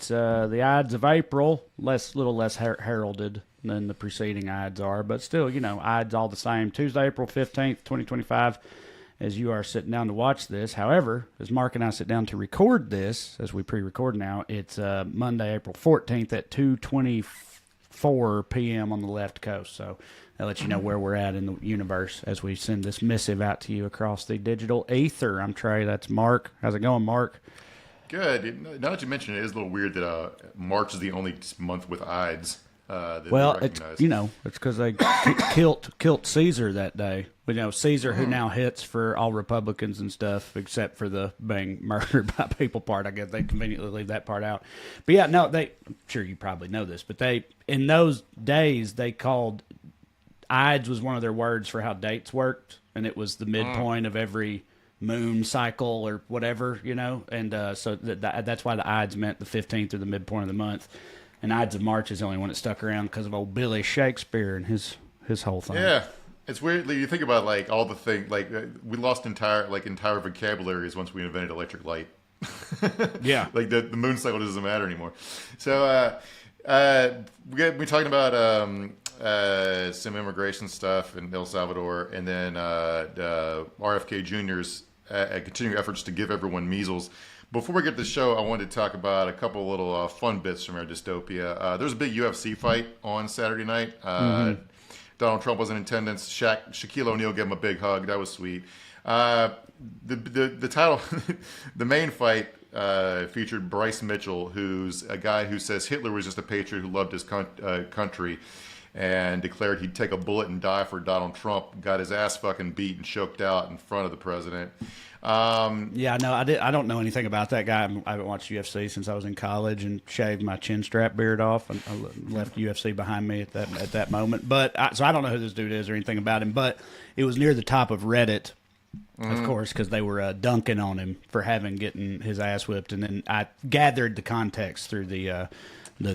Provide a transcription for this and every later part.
It's the Ides of April, little less heralded than the preceding Ides are, but still, Ides all the same. Tuesday, April 15th, 2025, as you are sitting down to watch this. However, as Mark and I sit down to record this, as we pre-record now, it's Monday, April 14th at 2:24 p.m. on the left coast. So that lets you know where we're at in the universe as we send this missive out to you across the digital ether. I'm Trey. That's Mark. How's it going, Mark? Good. Now that you mention it, it is a little weird that March is the only month with Ides. Well, it's because they killed Caesar that day. Caesar, who now hits for all Republicans and stuff, except for the being murdered by people part. I guess they conveniently leave that part out. But yeah, no, I'm sure you probably know this, but in those days they called Ides was one of their words for how dates worked, and it was the midpoint of every moon cycle or whatever, and so that's why the Ides meant the 15th or the midpoint of the month. And Ides of March is the only one that stuck around because of old Billy Shakespeare and his whole thing. Yeah, it's weird. You think about all the things we lost entire vocabularies once we invented electric light. Yeah, the moon cycle doesn't matter anymore. So we're talking about some immigration stuff in El Salvador, and then RFK Jr.'s continuing efforts to give everyone measles. Before we get to the show, I wanted to talk about a couple little fun bits from our dystopia. There was a big UFC fight on Saturday night. Donald Trump was in attendance. Shaquille O'Neal gave him a big hug. That was sweet. The title, the main fight featured Bryce Mitchell, who's a guy who says Hitler was just a patriot who loved his country, and declared he'd take a bullet and die for Donald Trump. Got his ass fucking beat and choked out in front of the president. Yeah, no, I don't know anything about that guy. I haven't watched UFC since I was in college and shaved my chin strap beard off. I left UFC behind me at that moment. But so I don't know who this dude is or anything about him. But it was near the top of Reddit, of course, because they were dunking on him for getting his ass whipped. And then I gathered the context through the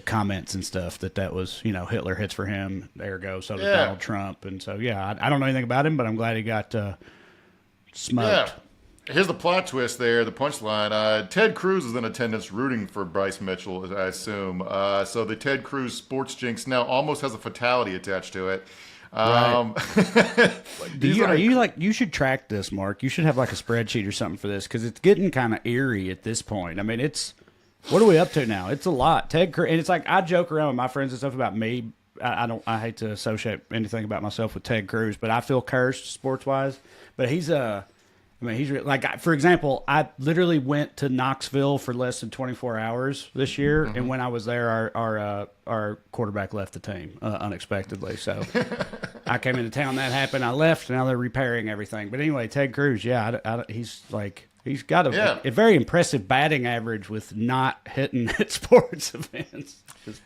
comments and stuff that was, Hitler hits for him, ergo, so does Donald Trump. And so, yeah, I don't know anything about him, but I'm glad he got smoked. Yeah. Here's the plot twist there, the punchline. Ted Cruz is in attendance rooting for Bryce Mitchell, I assume. So the Ted Cruz sports jinx now almost has a fatality attached to it. Right. You should track this, Mark. You should have a spreadsheet or something for this, because it's getting kind of eerie at this point. I mean, what are we up to now? It's a lot. Ted Cruz, and it's I joke around with my friends and stuff about me. I hate to associate anything about myself with Ted Cruz, but I feel cursed sports-wise. But he's for example, I literally went to Knoxville for less than 24 hours this year, and when I was there, our quarterback left the team unexpectedly. So I came into town, that happened, I left, now they're repairing everything. But anyway, Ted Cruz, he's got a very impressive batting average with not hitting at sports events.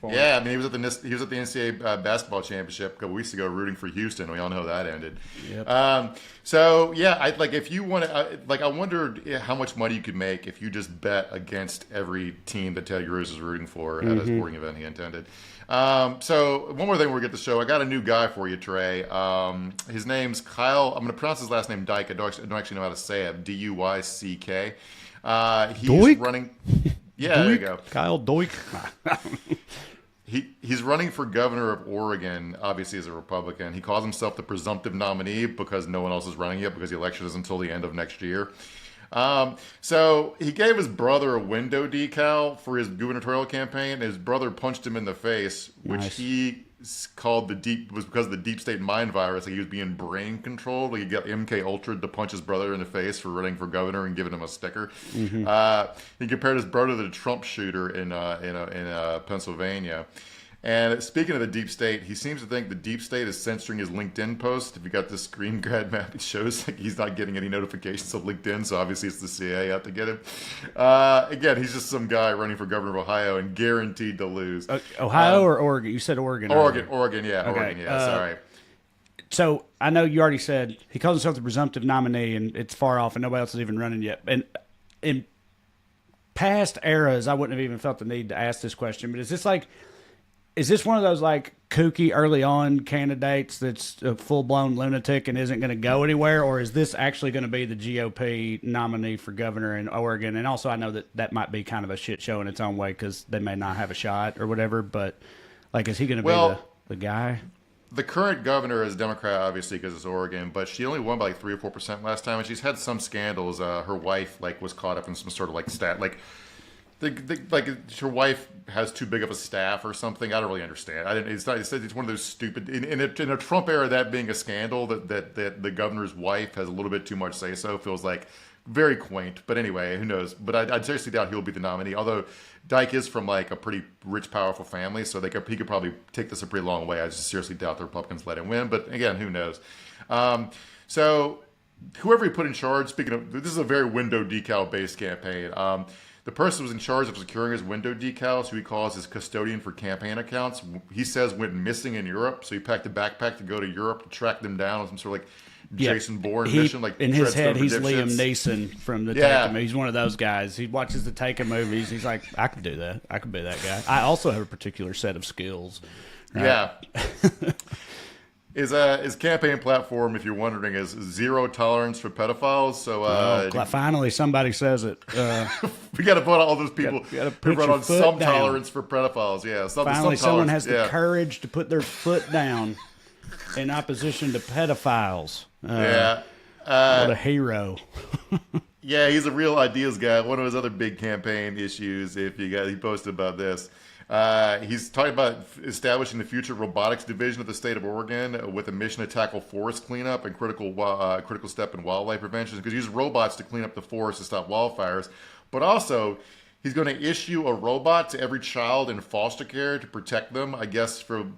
Yeah, I mean, he was at the NCAA basketball championship a couple weeks ago, rooting for Houston. We all know how that ended. Yep. So yeah, if you want to, I wondered how much money you could make if you just bet against every team that Ted Cruz is rooting for at a sporting event he attended. So one more thing before we get the show, I got a new guy for you, Trey. His name's Kyle. I'm going to pronounce his last name Dyke. I don't actually know how to say it. D-U-Y-C-K. He's Doik? running. Yeah, Doik? there you go. Kyle Doik. He's running for governor of Oregon, obviously as a Republican. He calls himself the presumptive nominee because no one else is running yet, because the election is until the end of next year. So he gave his brother a window decal for his gubernatorial campaign. His brother punched him in the face, which he called was because of the deep state mind virus. He was being brain controlled. He got MK Ultra to punch his brother in the face for running for governor and giving him a sticker. He compared his brother to the Trump shooter in Pennsylvania. And speaking of the deep state, he seems to think the deep state is censoring his LinkedIn post. If you got this screen grab map, it shows he's not getting any notifications of LinkedIn, so obviously it's the CIA out to get him. Again, he's just some guy running for governor of Ohio and guaranteed to lose. Ohio or Oregon? You said Oregon. Oregon, yeah. Okay. Oregon, yeah, sorry. So I know you already said he calls himself the presumptive nominee, and it's far off, and nobody else is even running yet. And in past eras, I wouldn't have even felt the need to ask this question, but is this is this one of those like kooky early on candidates that's a full blown lunatic and isn't going to go anywhere, or is this actually going to be the GOP nominee for governor in Oregon? And also, I know that might be kind of a shit show in its own way because they may not have a shot or whatever. But like, is he going to be the guy? The current governor is Democrat, obviously, because it's Oregon, but she only won by like 3 or 4% last time, and she's had some scandals. Her wife was caught up in some sort of like her wife has too big of a staff or something. I don't really understand. It's one of those stupid in a Trump era, that being a scandal that the governor's wife has a little bit too much say so feels like very quaint. But anyway, who knows? But I seriously doubt he'll be the nominee. Although Dyke is from like a pretty rich, powerful family, so he could probably take this a pretty long way. I just seriously doubt the Republicans let him win. But again, who knows? So whoever he put in charge. Speaking of, this is a very window decal based campaign. The person who was in charge of securing his window decals, who he calls his custodian for campaign accounts, he says went missing in Europe. So he packed a backpack to go to Europe to track them down on some sort of like Jason Bourne mission. Like in his head, he's Liam Neeson from the Taken. He's one of those guys. He watches the Taken movies. He's like, I could do that. I could be that guy. I also have a particular set of skills. Right? Yeah. His campaign platform, if you're wondering, is zero tolerance for pedophiles. So finally somebody says it. We got to vote on all those people who vote on some tolerance for pedophiles. Yeah, finally someone has the courage to put their foot down in opposition to pedophiles. What a hero. Yeah, he's a real ideas guy. One of his other big campaign issues, he posted about this. He's talking about establishing the future robotics division of the state of Oregon with a mission to tackle forest cleanup and critical step in wildlife prevention, because he uses robots to clean up the forest to stop wildfires. But also, he's going to issue a robot to every child in foster care to protect them, I guess, from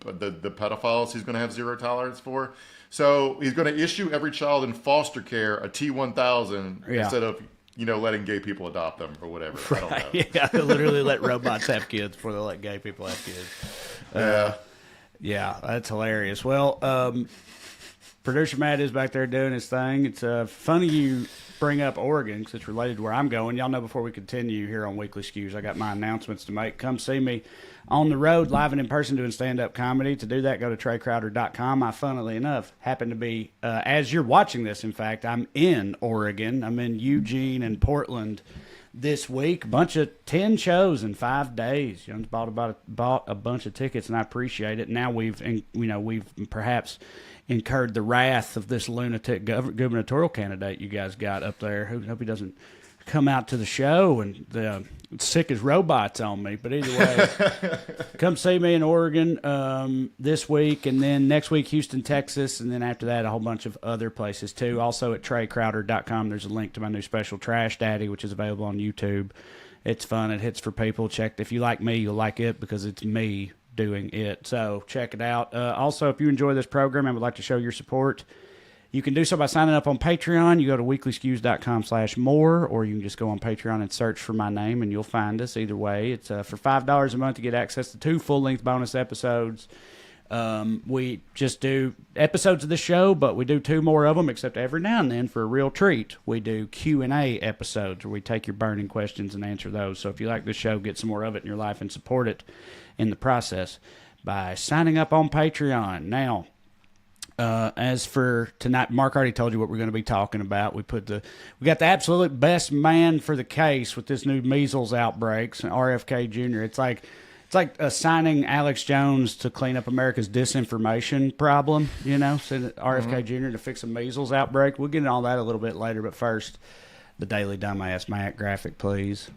the pedophiles he's going to have zero tolerance for. So he's going to issue every child in foster care a T-1000 instead of letting gay people adopt them or whatever. Right. I don't know. Yeah, they'll literally let robots have kids before they let gay people have kids. Yeah, that's hilarious. Well, producer Matt is back there doing his thing. It's funny you bring up Oregon because it's related to where I'm going. Y'all know before we continue here on Weekly Skews, I got my announcements to make. Come see me on the road, live and in person, doing stand-up comedy. To do that, go to TreyCrowder.com. I, funnily enough, happen to be, as you're watching this, in fact, I'm in Oregon. I'm in Eugene and Portland this week. Bunch of 10 shows in 5 days. Bought a bunch of tickets, and I appreciate it. Now we've perhaps incurred the wrath of this lunatic gubernatorial candidate you guys got up there. Hope he doesn't come out to the show and sick as robots on me. But either way, come see me in Oregon this week, and then next week Houston, Texas, and then after that a whole bunch of other places too. Also at TreyCrowder.com, there's a link to my new special Trash Daddy, which is available on YouTube. It's fun. It hits for people. Check. If you like me, you'll like it because it's me doing it. So check it out. Also, if you enjoy this program and would like to show your support, you can do so by signing up on Patreon. You go to weeklyskews.com/more, or you can just go on Patreon and search for my name, and you'll find us. Either way, it's for $5 a month to get access to 2 full-length bonus episodes. We just do episodes of the show, but we do 2 more of them, except every now and then, for a real treat, we do Q&A episodes where we take your burning questions and answer those. So if you like this show, get some more of it in your life and support it in the process by signing up on Patreon. Now, as for tonight, Mark already told you what we're going to be talking about. We got the absolute best man for the case with this new measles outbreaks, RFK Jr. It's like assigning Alex Jones to clean up America's disinformation problem. Send RFK Jr. to fix a measles outbreak. We'll get into all that a little bit later, but first, the Daily Dumbass Matt graphic, please.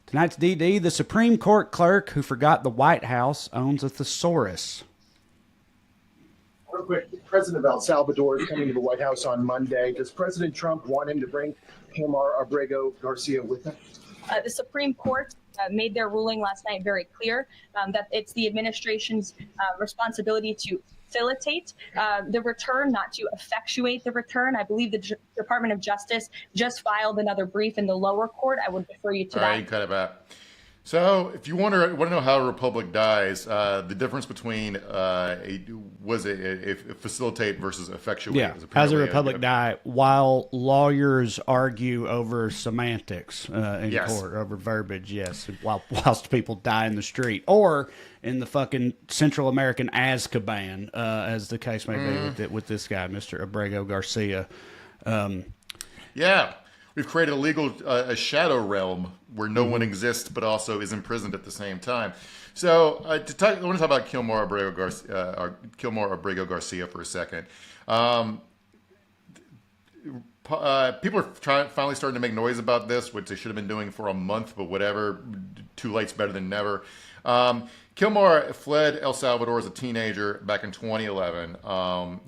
Tonight's DD, the Supreme Court clerk who forgot the White House owns a thesaurus. Real quick, the president of El Salvador is coming to the White House on Monday. Does President Trump want him to bring Omar Abrego Garcia with him? The Supreme Court made their ruling last night very clear that it's the administration's responsibility to facilitate the return, not to effectuate the return. I believe the Department of Justice just filed another brief in the lower court. I would refer you to that. All right, you cut it back. So, if you want to know how a republic dies, the difference between facilitate versus effectuate. Yeah. Is How's a republic die? While lawyers argue over semantics in Yes. court, over verbiage, yes. Whilst people die in the street. Or in the fucking Central American Azkaban, as the case may be with this guy, Mr. Abrego Garcia. Yeah. We've created a shadow realm where no one exists, but also is imprisoned at the same time. So I want to talk about Kilmore Abrego Garcia for a second. People are finally starting to make noise about this, which they should have been doing for a month, but whatever. Too late's better than never. Kilmore fled El Salvador as a teenager back in 2011.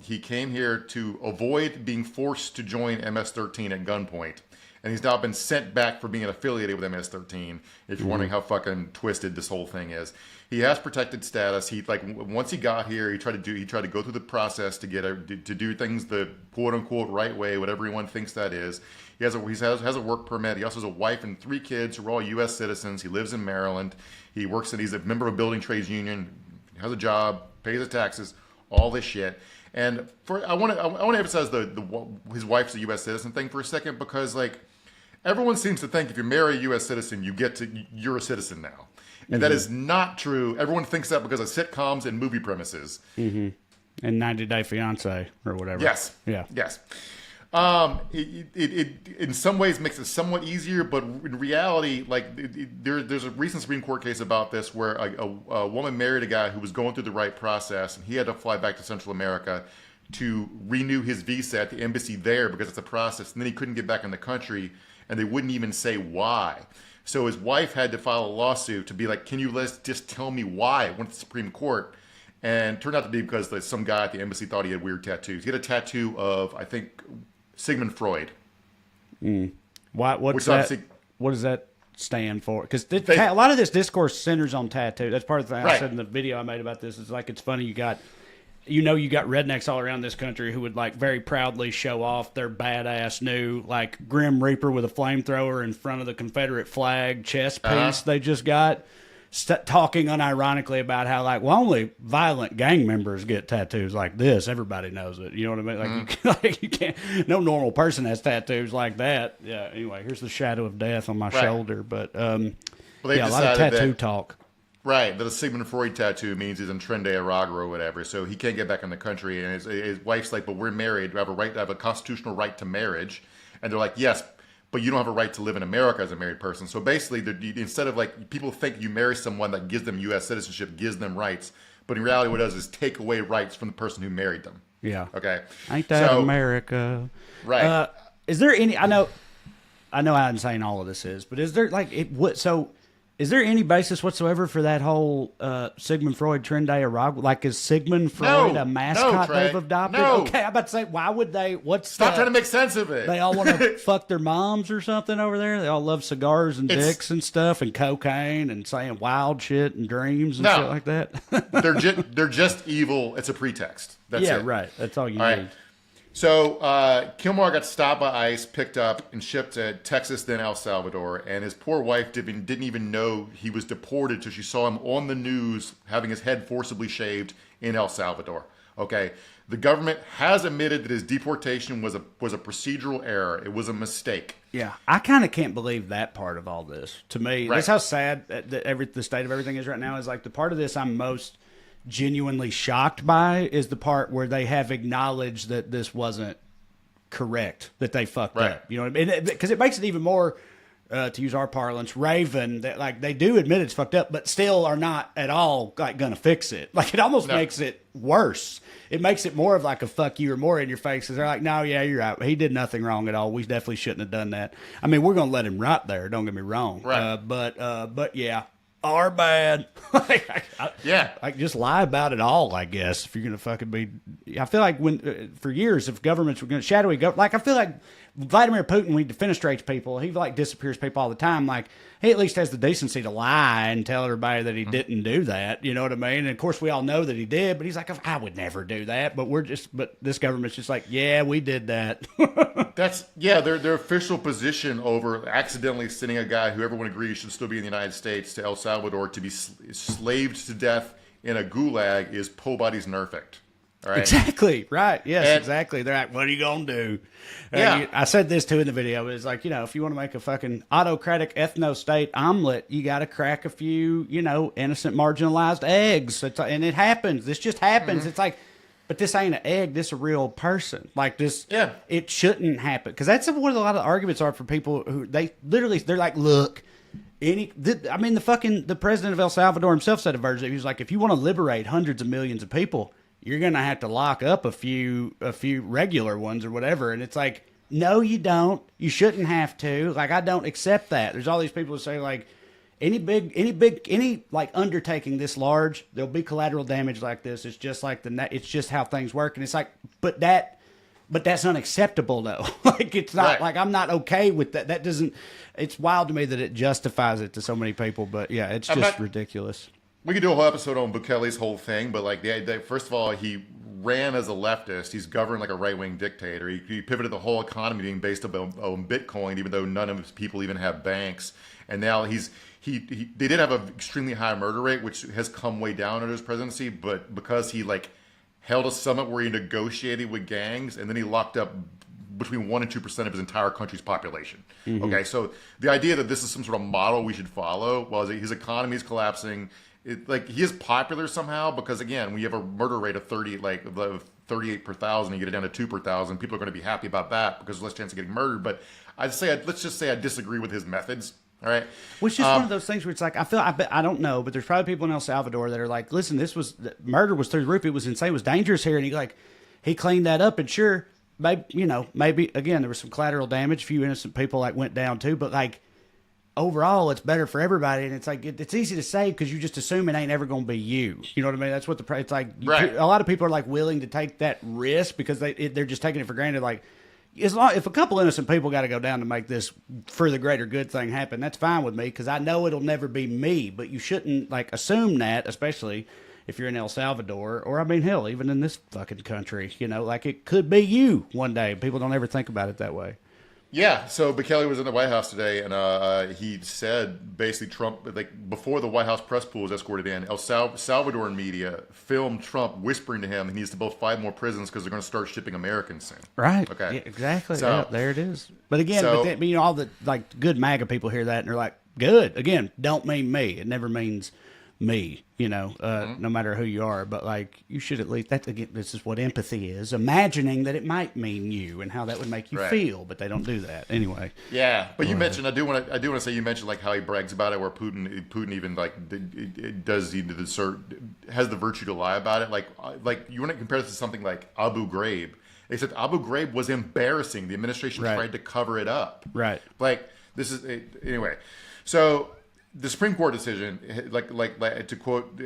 He came here to avoid being forced to join MS-13 at gunpoint. And he's now been sent back for being affiliated with MS-13. If you're wondering how fucking twisted this whole thing is, he has protected status. Once he got here, he tried to go through the process to do things the quote unquote right way, whatever anyone thinks that is. He has a work permit. He also has a wife and 3 kids who are all U.S. citizens. He lives in Maryland. He's a member of a building trades union. Has a job, pays his taxes, all this shit. And I want to emphasize his wife's a U.S. citizen thing for a second, because everyone seems to think if you marry a U.S. citizen, you're a citizen now. And that is not true. Everyone thinks that because of sitcoms and movie premises. Mm-hmm. And 90 Day Fiance or whatever. Yes. Yeah. Yes. It in some ways makes it somewhat easier, but in reality, there's a recent Supreme Court case about this where a woman married a guy who was going through the right process, and he had to fly back to Central America to renew his visa at the embassy there because it's a process, and then he couldn't get back in the country, and they wouldn't even say why. So his wife had to file a lawsuit to be like, can you just tell me why? Went to the Supreme Court. And it turned out to be because some guy at the embassy thought he had weird tattoos. He had a tattoo of, I think, Sigmund Freud. What's that? What does that stand for? Because a lot of this discourse centers on tattoo. That's part of the thing I said in the video I made about this. It's funny you got rednecks all around this country who would very proudly show off their badass new Grim Reaper with a flamethrower in front of the Confederate flag chest piece they just got, talking unironically about how only violent gang members get tattoos like this. Everybody knows it. You know what I mean? You can't. No normal person has tattoos like that. Yeah. Anyway, here's the shadow of death on my shoulder. But a lot of tattoo talk. Right, that a Sigmund Freud tattoo means he's in Tren de Aragua or whatever, so he can't get back in the country. And his wife's like, but we're married, we have a constitutional right to marriage. And they're like, yes, but you don't have a right to live in America as a married person. So basically, instead of people think you marry someone that gives them U.S. citizenship, gives them rights, but in reality what it does is take away rights from the person who married them. Yeah. Okay. Ain't that America? Right. Is there any, I know how insane all of this is, but is there is there any basis whatsoever for that whole Sigmund Freud Tren de Aragua? Is Sigmund Freud a mascot they've adopted? No. Okay, I'm about to say, why would they? Stop trying to make sense of it. They all want to fuck their moms or something over there? They all love cigars and dicks and stuff and cocaine and saying wild shit and dreams and shit like that? They're just evil. It's a pretext. That's it. Right. That's all you need. So Kilmore got stopped by ICE, picked up, and shipped to Texas, then El Salvador. And his poor wife didn't even know he was deported until she saw him on the news having his head forcibly shaved in El Salvador. Okay, the government has admitted that his deportation was a procedural error. It was a mistake. Yeah, I kind of can't believe that part of all this. To me, that's how sad the state of everything is right now. Is the part of this I'm most genuinely shocked by is the part where they have acknowledged that this wasn't correct, that they fucked up. You know what I mean? Because it makes it even more, to use our parlance, raven, that they do admit it's fucked up, but still are not at all gonna fix it. It almost makes it worse. It makes it more of a fuck you or more in your face, because they're like, no, yeah, you're right. He did nothing wrong at all. We definitely shouldn't have done that. I mean, we're gonna let him rot there. Don't get me wrong. Right. But yeah. Are bad. Just lie about it all, I guess, if you're going to fucking be. I feel like for years, if governments were going to shadowy government, I feel like Vladimir Putin, when he defenestrates people, he like disappears people all the time. Like, he at least has the decency to lie and tell everybody that he didn't do that. You know what I mean? And of course, we all know that he did, but he's like, I would never do that. But this government's just like, yeah, we did that. That's their official position over accidentally sending a guy who everyone agrees should still be in the United States to El Salvador to be slaved to death in a gulag is po body's nerfect. All right. Exactly. Right. Yes, exactly. They're like, what are you going to do? Yeah. I said this too in the video. It's like, if you want to make a fucking autocratic ethno-state omelet, you got to crack a few, innocent marginalized eggs. And it happens. This just happens. It's like, but this ain't an egg. This is a real person. Like this. Yeah. It shouldn't happen. Because that's what a lot of the arguments are for people who they're like, look, the president of El Salvador himself said a version. He was like, if you want to liberate hundreds of millions of people, you're going to have to lock up a few regular ones or whatever. And it's like, no, you don't. You shouldn't have to. Like, I don't accept that. There's all these people who say, like, any like undertaking this large, there'll be collateral damage like this. It's just like it's just how things work. And it's like, but that's unacceptable though. Like, it's not like, I'm not okay with that. That doesn't, it's wild to me that it justifies it to so many people, but yeah, it's just ridiculous. We could do a whole episode on Bukele's whole thing, but like first of all, he ran as a leftist. He's governed like a right-wing dictator. He pivoted the whole economy being based on Bitcoin, even though none of his people even have banks. And now they did have an extremely high murder rate, which has come way down under his presidency. But because he like held a summit where he negotiated with gangs, and then he locked up between 1% and 2% of his entire country's population. Mm-hmm. Okay, so the idea that this is some sort of model we should follow, while his economy is collapsing. He is popular somehow because, again, when you have a murder rate of 38 per thousand, you get it down to 2 per thousand, people are going to be happy about that because there's less chance of getting murdered. But let's just say I disagree with his methods. All right. Which is one of those things where it's like, I don't know, but there's probably people in El Salvador that are like, listen, murder was through the roof. It was insane. It was dangerous here. And he cleaned that up. And sure, maybe again, there was some collateral damage. A few innocent people went down too, but overall, it's better for everybody, and it's like it's easy to say because you just assume it ain't ever going to be you. You know what I mean? That's what it's like. Right. A lot of people are willing to take that risk because they're just taking it for granted. Like, if a couple innocent people got to go down to make this for the greater good thing happen, that's fine with me because I know it'll never be me. But you shouldn't assume that, especially if you're in El Salvador or hell, even in this fucking country. It could be you one day. People don't ever think about it that way. Yeah, so Bukele was in the White House today, and he said basically Trump, before the White House press pool was escorted in, Salvadoran media filmed Trump whispering to him he needs to build 5 more prisons because they're going to start shipping Americans soon. Right. Okay. Yeah, exactly. So, yeah, there it is. But again, all the good MAGA people hear that and they're like, good. Again, don't mean me. It never means me, no matter who you are. But you should at least, this is what empathy is, imagining that it might mean you and how that would make you feel, but they don't do that anyway. Yeah, but you mentioned, I do want to say, you mentioned how he brags about it, where Putin even has the virtue to lie about it. You want to compare this to something like Abu Ghraib. They said Abu Ghraib was embarrassing. The administration tried to cover it up. Right. This is anyway. So the Supreme Court decision, to quote,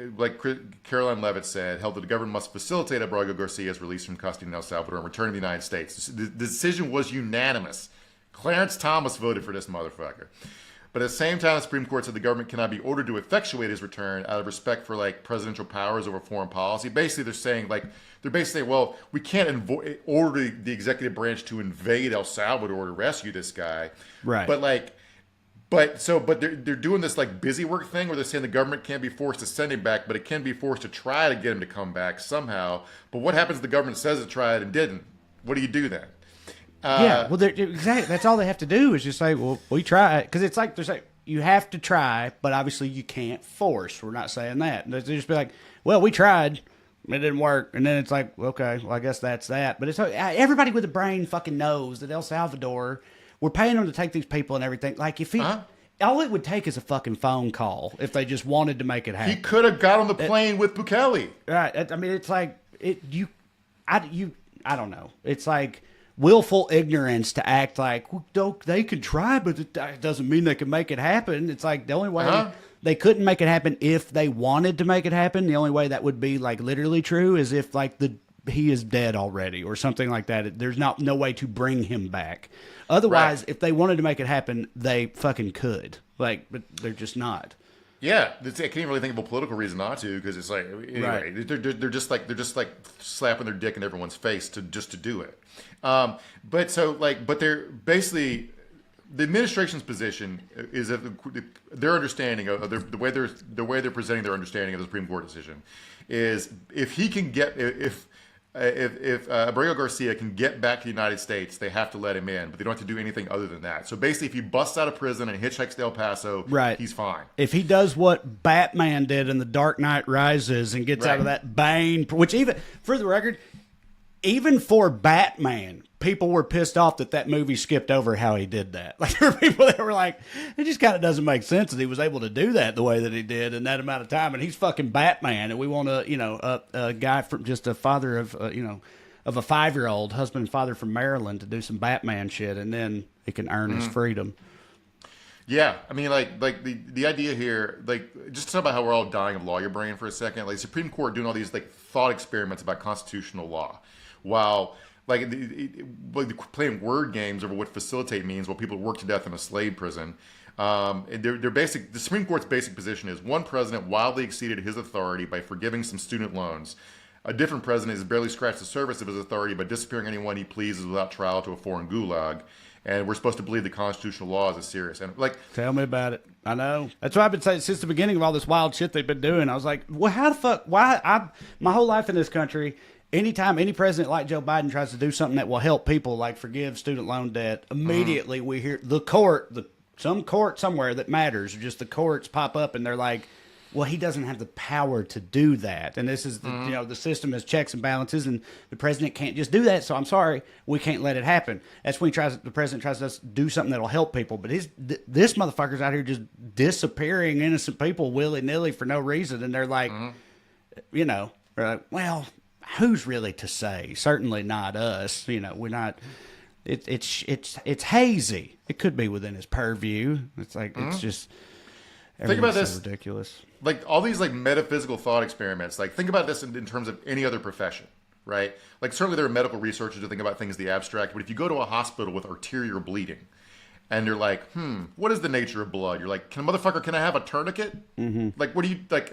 Caroline Leavitt said, held that the government must facilitate Abrego Garcia's release from custody in El Salvador and return to the United States. The decision was unanimous. Clarence Thomas voted for this motherfucker. But at the same time, the Supreme Court said the government cannot be ordered to effectuate his return out of respect for presidential powers over foreign policy. Basically, they're saying well, we can't order the executive branch to invade El Salvador to rescue this guy. Right. But they're doing this busy work thing where they're saying the government can't be forced to send him back, but it can be forced to try to get him to come back somehow. But what happens if the government says it tried and didn't? What do you do then? Exactly. That's all they have to do is just say, well, we try. Because it's they're saying, you have to try, but obviously you can't force. We're not saying that. They just be like, well, we tried. It didn't work. And then it's like, okay, well, I guess that's that. But it's everybody with a brain fucking knows that El Salvador, we're paying them to take these people and everything. All it would take is a fucking phone call if they just wanted to make it happen. He could have got on the plane with Bukele. Right. I mean, it's I don't know. It's willful ignorance to act like, well, they can try, but it doesn't mean they can make it happen. It's the only way they couldn't make it happen if they wanted to make it happen. The only way that would be literally true is if the he is dead already or something like that. There's no way to bring him back. Otherwise, if they wanted to make it happen, they fucking could. Like, but they're just not. Yeah, I can't even really think of a political reason not to, because it's like, anyway, they're just like slapping their dick in everyone's face to do it. But they're basically, the administration's position is that their understanding of the way they're presenting their understanding of the Supreme Court decision is if he can get if Abrego Garcia can get back to the United States, they have to let him in, but they don't have to do anything other than that. So basically, if he busts out of prison and hitchhikes to El Paso, he's fine. If he does what Batman did in The Dark Knight Rises and gets out of that Bane, which even, for the record, even for Batman, people were pissed off that movie skipped over how he did that. Like, there were people that were like, it just kind of doesn't make sense that he was able to do that the way that he did in that amount of time. And he's fucking Batman, and we want a guy from just a father of of a 5-year-old, husband and father from Maryland, to do some Batman shit, and then he can earn his freedom. Yeah, I mean, like the idea here, like, just talk about how we're all dying of lawyer brain for a second. Like, Supreme Court doing all these like thought experiments about constitutional law, while like playing word games over what facilitate means while people work to death in a slave prison. And the Supreme Court's basic position is one president wildly exceeded his authority by forgiving some student loans. A different president has barely scratched the surface of his authority by disappearing anyone he pleases without trial to a foreign gulag. And we're supposed to believe the constitutional law is a serious. And like, tell me about it. I know. That's what I've been saying since the beginning of all this wild shit they've been doing. I was like, well, how the fuck? Why? My whole life in this country, anytime any president like Joe Biden tries to do something that will help people, like forgive student loan debt, immediately we hear some court somewhere that matters, or just the courts pop up and they're like, well, he doesn't have the power to do that. And this is, the system has checks and balances, and the president can't just do that. So I'm sorry, we can't let it happen. That's when the president tries to do something that'll help people. But this motherfucker's out here just disappearing innocent people willy-nilly for no reason. And they're like, they're like, well, who's really to say? Certainly not us. We're not. It's hazy. It could be within his purview. It's like it's just. Think about this. So ridiculous. Like all these like metaphysical thought experiments. Like think about this in terms of any other profession, right? Like certainly there are medical researchers who think about things the abstract. But if you go to a hospital with arterial bleeding, and you're like, what is the nature of blood? You're like, can I have a tourniquet? Like, what do you like?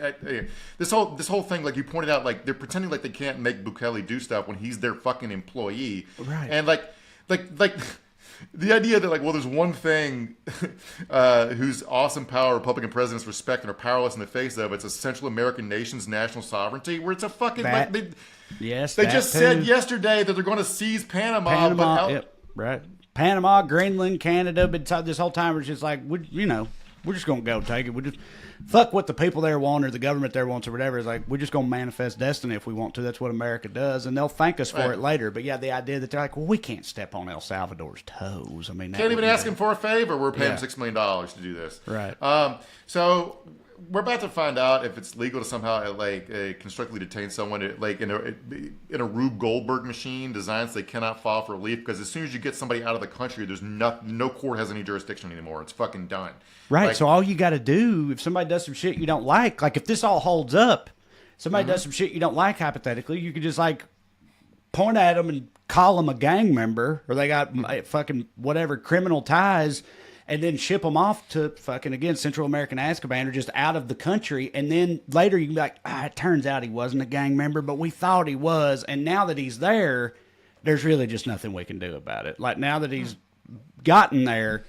This whole thing, like you pointed out, like they're pretending like they can't make Bukele do stuff when he's their fucking employee, right? And like. The idea that, like, well, there's one thing whose awesome power Republican presidents respect and are powerless in the face of, it's a Central American nation's national sovereignty, where it's a fucking, they just said yesterday that they're going to seize Panama. Right. Panama, Greenland, Canada, but this whole time we're just like, we're just going to go take it. We just fuck what the people there want or the government there wants or whatever. It's like, we're just going to manifest destiny if we want to. That's what America does. And they'll thank us for it later. But yeah, the idea that they're like, well, we can't step on El Salvador's toes. I mean, can't even ask him for a favor. We're paying $6 million to do this. Right. So we're about to find out if it's legal to somehow constructively detain someone like in a Rube Goldberg machine designed so they cannot file for relief, because as soon as you get somebody out of the country, there's no court has any jurisdiction anymore. It's fucking done. Right. Like, so all you got to do, if somebody does some shit you don't like if this all holds up, somebody does some shit you don't like, hypothetically, you could just like point at them and call them a gang member, or they got fucking whatever criminal ties, and then ship them off to fucking, again, Central American Azkaban, or just out of the country. And then later you can be like, it turns out he wasn't a gang member, but we thought he was. And now that he's there, there's really just nothing we can do about it. Like, now that he's gotten there,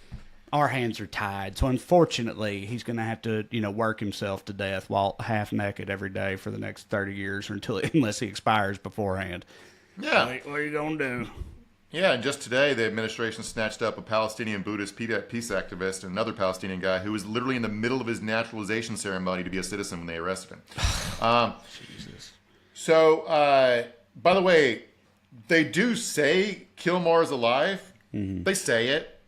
our hands are tied. So unfortunately, he's going to have to, work himself to death while half naked every day for the next 30 years, or unless he expires beforehand. Yeah. What are you going to do? Yeah, and just today, the administration snatched up a Palestinian Buddhist peace activist and another Palestinian guy who was literally in the middle of his naturalization ceremony to be a citizen when they arrested him. Jesus. So, by the way, they do say Kilmar's alive. They say it.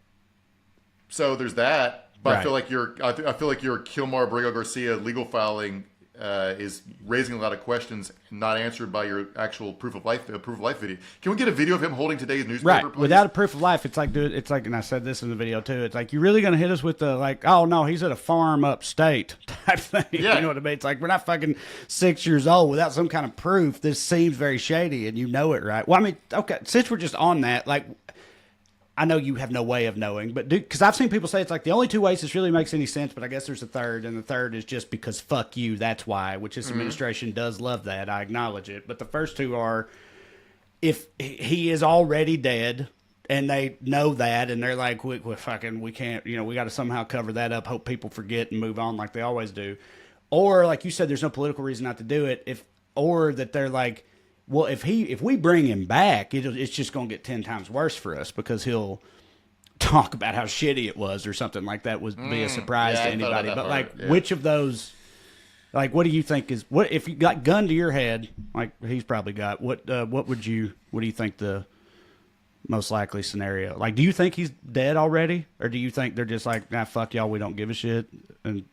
So there's that. But right. I feel like your Kilmar Abrego Garcia legal filing is raising a lot of questions not answered by your actual proof of life video. Can we get a video of him holding today's newspaper, Right. please? Without a proof of life, it's like, dude, it's like, and I said this in the video too. It's like, you really gonna hit us with the like, oh no, he's at a farm upstate type thing. Yeah. You know what I mean? It's like, we're not fucking 6 years old without some kind of proof. This seems very shady, and you know it, right? Well, I mean, okay, since we're just on that, like, I know you have no way of knowing, but because I've seen people say it's like the only two ways this really makes any sense, but I guess there's a third, and the third is just because fuck you, that's why, which this administration does love that. I acknowledge it. But the first two are, if he is already dead and they know that, and they're like, we can't, we got to somehow cover that up, hope people forget and move on like they always do. Or like you said, there's no political reason not to do it. Or that they're like, well, if we bring him back, it's just going to get 10 times worse for us because he'll talk about how shitty it was or something like that would be a surprise to anybody. But like, which of those, like, what do you think is what if you got gun to your head, like he's probably got? What do you think the most likely scenario? Like, do you think he's dead already, or do you think they're just like, nah, fuck y'all, we don't give a shit? And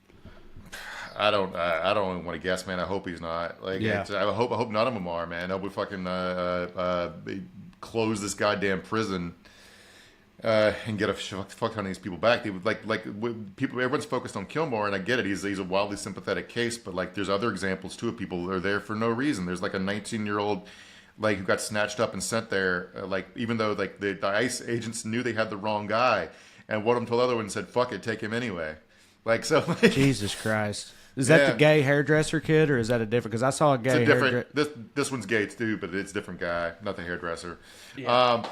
I don't even want to guess, man. I hope he's not. Like, Yeah. I hope none of them are, man. I hope we fucking close this goddamn prison and get a fuck ton of these people back. They would people. Everyone's focused on Kilmore, and I get it. He's a wildly sympathetic case, but like, there's other examples too of people that are there for no reason. There's like a 19-year-old. Like, who got snatched up and sent there, like, even though like the ICE agents knew they had the wrong guy, and one of them told the other one and said, "Fuck it, take him anyway." Like, so like, Jesus Christ. Is that the gay hairdresser kid, or is that a different? Because I saw a gay hairdresser. This one's gay too, but it's a different guy, not the hairdresser. Yeah.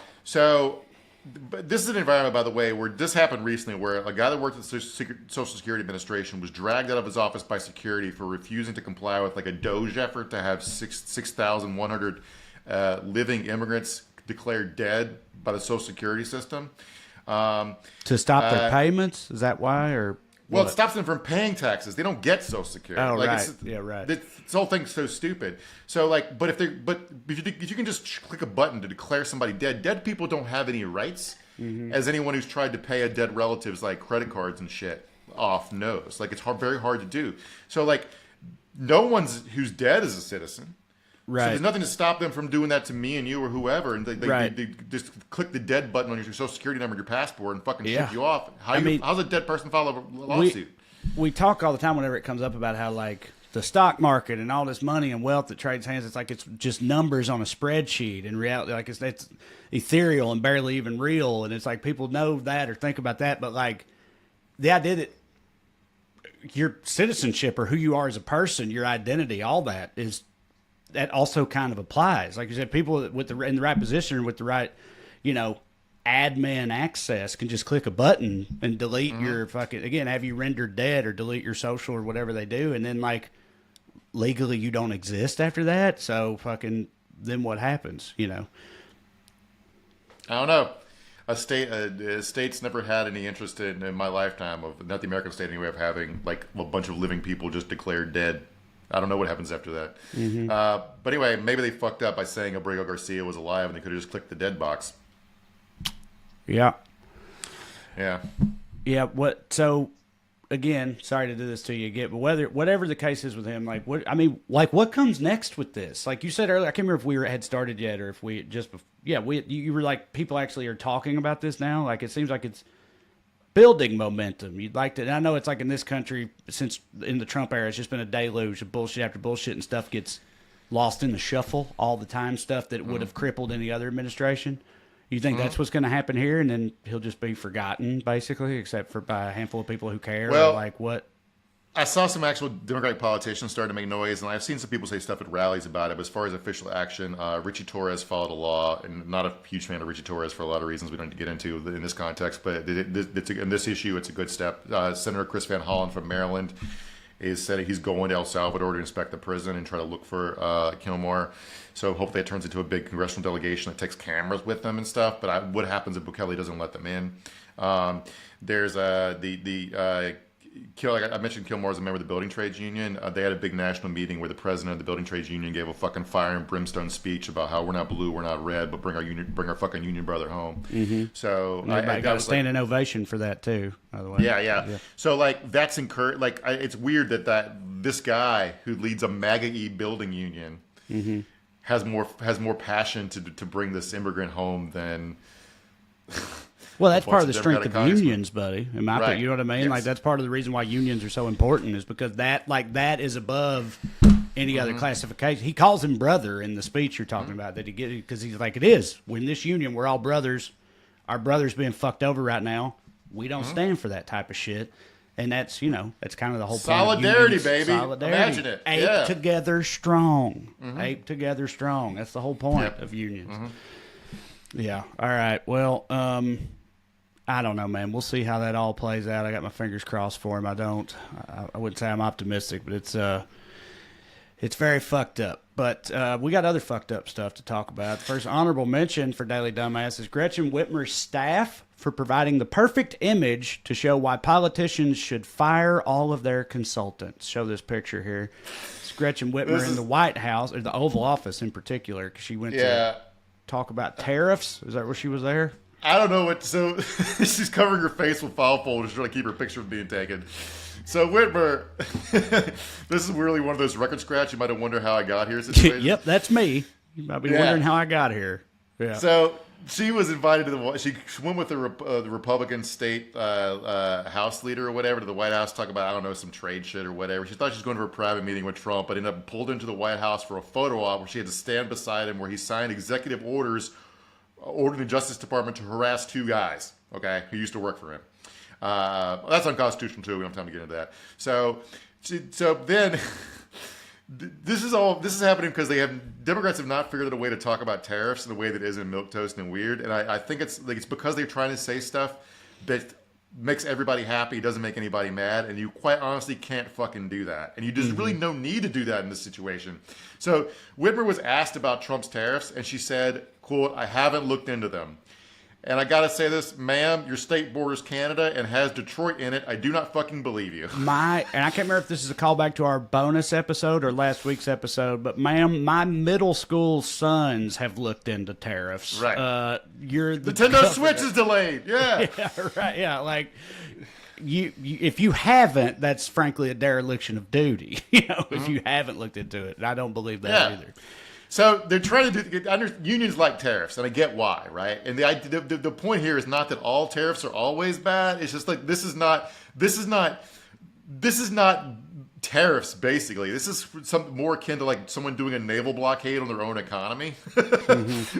But this is an environment, by the way, where this happened recently, where a guy that worked at the Social Security Administration was dragged out of his office by security for refusing to comply with like a DOJ effort to have 6,100 living immigrants declared dead by the Social Security system. To stop their payments? Is that why? Or well, it stops them from paying taxes. They don't get Social Security. Oh, like, right. Yeah, right. This whole thing's so stupid. So, like, but if you can just click a button to declare somebody dead, dead people don't have any rights, as anyone who's tried to pay a dead relative's like credit cards and shit off knows. Like, it's very hard to do. So, like, no one's who's dead is a citizen. Right. So there's nothing to stop them from doing that to me and you or whoever, and they just click the dead button on your Social Security number and your passport and fucking ship you off. How's a dead person file a lawsuit? We talk all the time whenever it comes up about how like the stock market and all this money and wealth that trades hands, it's like it's just numbers on a spreadsheet. In reality, like it's ethereal and barely even real. And it's like people know that or think about that, but like the idea that your citizenship or who you are as a person, your identity, all that also kind of applies. Like you said, people in the right position with the right, admin access can just click a button and delete your fucking, again, have you rendered dead or delete your social or whatever they do. And then like legally you don't exist after that. So fucking, then what happens, I don't know. A state's never had any interest in my lifetime of, not the American state anyway, of having like a bunch of living people just declared dead. I don't know what happens after that. But anyway, maybe they fucked up by saying Abrego Garcia was alive and they could have just clicked the dead box. Yeah. Yeah. Yeah. So again, sorry to do this to you again, but whatever the case is with him, what comes next with this? Like you said earlier, I can't remember if we had started yet or if we just, you were like, people actually are talking about this now. Like, it seems like it's building momentum. You'd like to, and I know it's like in this country, since in the Trump era, it's just been a deluge of bullshit after bullshit, and stuff gets lost in the shuffle all the time, stuff that would have crippled any other administration. You think that's what's going to happen here, and then he'll just be forgotten, basically, except for by a handful of people who care? Well, or like what? I saw some actual Democratic politicians starting to make noise, and I've seen some people say stuff at rallies about it. But as far as official action, Richie Torres followed a law, and not a huge fan of Richie Torres for a lot of reasons we don't need to get into in this context. But in this issue, it's a good step. Senator Chris Van Hollen from Maryland is said he's going to El Salvador to inspect the prison and try to look for Kilmore. So hopefully it turns into a big congressional delegation that takes cameras with them and stuff. But what happens if Bukele doesn't let them in? There's like I mentioned, Kilmore's a member of the Building Trades Union. They had a big national meeting where the president of the Building Trades Union gave a fucking fire and brimstone speech about how we're not blue, we're not red, but bring our fucking union brother home. So I got a standing ovation for that too, by the way. Yeah. So like that's it's weird that this guy who leads a MAGA-y building union has more passion to bring this immigrant home than. Well, that's part of the Bunch of strength of Democratic unions, buddy. In my Right. opinion, you know what I mean? Yes. Like that's part of the reason why unions are so important is because that is above any other classification. He calls him brother in the speech you're talking about that he get because he's like, it is. We're in this union, we're all brothers. Our brother's being fucked over right now. We don't stand for that type of shit. And that's, that's kind of the whole point. Solidarity, Unions. baby. Solidarity. Imagine it. Ape Yeah. together strong. Ape together strong. That's the whole point of unions. Yeah. All right. Well, I don't know, man. We'll see how that all plays out. I got my fingers crossed for him. I wouldn't say I'm optimistic, but it's very fucked up. But we got other fucked up stuff to talk about. The first honorable mention for Daily Dumbass is Gretchen Whitmer's staff for providing the perfect image to show why politicians should fire all of their consultants. Show this picture here. It's Gretchen Whitmer in the White House, or the Oval Office in particular, because she went to talk about tariffs. Is that where she was there? I don't know what. So she's covering her face with file folders trying to keep her picture from being taken. So Whitmer, this is really one of those record scratch. You might have wondered how I got here situation. Yep, that's me. You might be wondering how I got here. Yeah. So she was invited to she went with the Republican state House leader or whatever to the White House to talk about, I don't know, some trade shit or whatever. She thought she was going to a private meeting with Trump, but ended up pulled into the White House for a photo op where she had to stand beside him where he signed executive orders ordering the Justice Department to harass two guys, okay, who used to work for him. That's unconstitutional too. We don't have time to get into that. So then this is happening because Democrats have not figured out a way to talk about tariffs in a way that isn't milquetoast and weird. And I think it's because they're trying to say stuff that makes everybody happy, doesn't make anybody mad, and you quite honestly can't fucking do that. And there's really no need to do that in this situation. So Whitmer was asked about Trump's tariffs, and she said, quote, "I haven't looked into them. And I gotta say this, ma'am, your state borders Canada and has Detroit in it. I do not fucking believe you." And I can't remember if this is a callback to our bonus episode or last week's episode, but ma'am, my middle school sons have looked into tariffs. Right. You're the Nintendo Switch is delayed. Yeah. Yeah, right. Yeah, like you if you haven't, that's frankly a dereliction of duty. If you haven't looked into it, and I don't believe that either. So they're trying to unions like tariffs, and I get why, right? And the point here is not that all tariffs are always bad. It's just like this is not tariffs. Basically, this is something more akin to like someone doing a naval blockade on their own economy.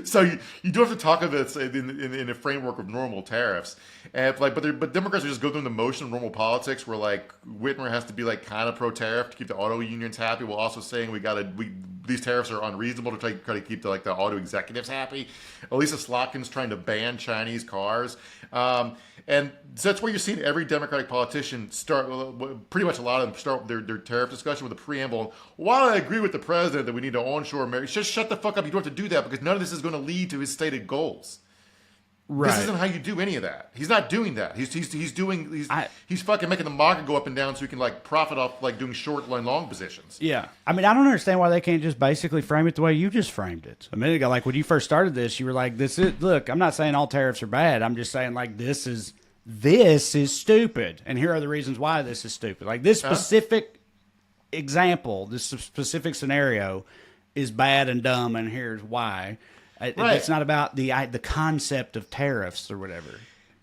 So you do have to talk of it in a framework of normal tariffs, and but Democrats are just go through the motion of normal politics, where like Whitmer has to be like kind of pro tariff to keep the auto unions happy, while also saying these tariffs are unreasonable to try to keep the auto executives happy. Elisa Slotkin's trying to ban Chinese cars. And so that's where you're seeing every Democratic politician pretty much a lot of them start their tariff discussion with a preamble. While I agree with the president that we need to onshore America, just shut the fuck up. You don't have to do that because none of this is going to lead to his stated goals. Right. This isn't how you do any of that. He's not doing that. He's fucking making the market go up and down so he can profit off doing short and long positions. Yeah. I mean, I don't understand why they can't just basically frame it the way you just framed it a minute ago. Like when you first started this, you were like, look, I'm not saying all tariffs are bad. I'm just saying this is stupid. And here are the reasons why this is stupid. Like this specific example, this specific scenario is bad and dumb, and here's why. Right. It's not about the concept of tariffs or whatever.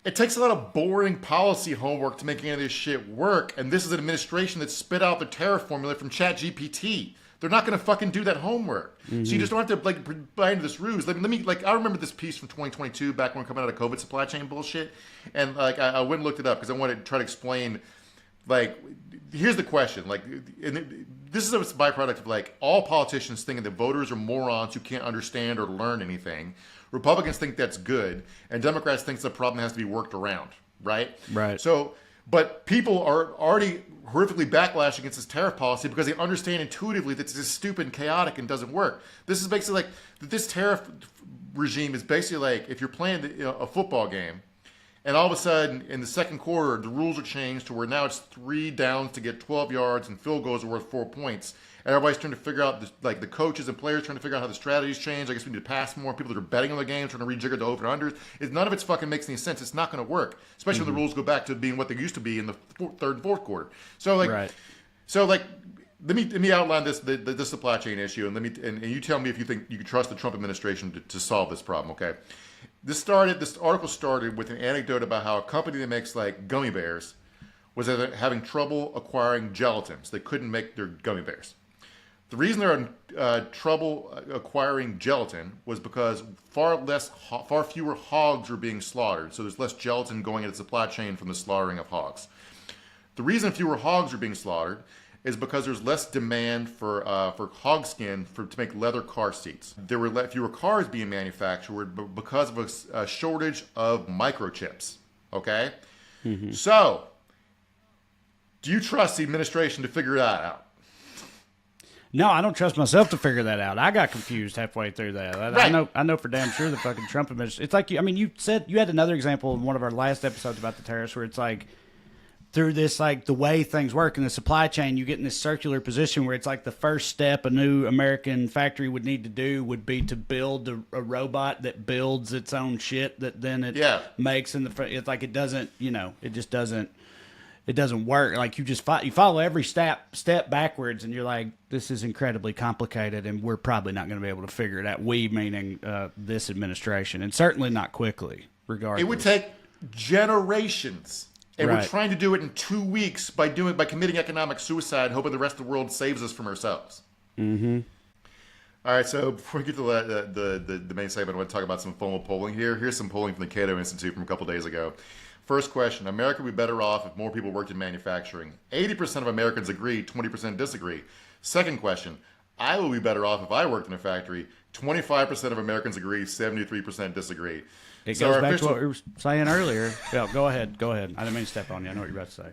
It takes a lot of boring policy homework to make any of this shit work, and this is an administration that spit out the tariff formula from ChatGPT. They're not going to fucking do that homework. Mm-hmm. So you just don't have to buy into this ruse. Let me I remember this piece from 2022 back when we were coming out of COVID supply chain bullshit, and I went and looked it up because I wanted to try to explain. Here's the question. This is a byproduct of all politicians thinking that voters are morons who can't understand or learn anything. Republicans think that's good, and Democrats think the problem has to be worked around. Right. Right. So, but people are already horrifically backlashing against this tariff policy because they understand intuitively that this is stupid and chaotic and doesn't work. This is basically this tariff regime is basically if you're playing a football game. And all of a sudden, in the second quarter, the rules are changed to where now it's 3 downs to get 12 yards and field goals are worth 4 points. And everybody's trying to figure out, the coaches and players trying to figure out how the strategies change. I guess we need to pass more. People that are betting on the game, trying to rejigger the over and unders. None of it's fucking makes any sense. It's not going to work, especially when the rules go back to being what they used to be in the third and fourth quarter. So, let me outline the supply chain issue, and you tell me if you think you can trust the Trump administration to solve this problem. Okay, this article started with an anecdote about how a company that makes like gummy bears was having trouble acquiring gelatin, so they couldn't make their gummy bears. The reason they're in trouble acquiring gelatin was because far fewer hogs were being slaughtered, so there's less gelatin going into the supply chain from the slaughtering of hogs. The reason fewer hogs are being slaughtered is because there's less demand for hog skin to make leather car seats. There were fewer cars being manufactured because of a shortage of microchips. Okay, So do you trust the administration to figure that out? No, I don't trust myself to figure that out. I got confused halfway through that. Right. I know for damn sure the fucking Trump administration. It's like you said you had another example in one of our last episodes about the tariffs where it's like through this like the way things work in the supply chain, you get in this circular position where it's like the first step a new American factory would need to do would be to build a robot that builds its own shit that then it makes in the. It's like it doesn't, it just doesn't. It doesn't work. Like you follow every step backwards, and you're like, this is incredibly complicated, and we're probably not going to be able to figure it out. We meaning this administration, and certainly not quickly. Regardless, it would take generations, and we're trying to do it in 2 weeks by committing economic suicide, hoping the rest of the world saves us from ourselves. Mm-hmm. All right, so before we get to the main segment, I want to talk about some formal polling here. Here's some polling from the Cato Institute from a couple days ago. First question, America would be better off if more people worked in manufacturing. 80% of Americans agree, 20% disagree. Second question, I would be better off if I worked in a factory. 25% of Americans agree, 73% disagree. It goes back to what we were saying earlier. Yeah, go ahead. I didn't mean to step on you. I know what you're about to say.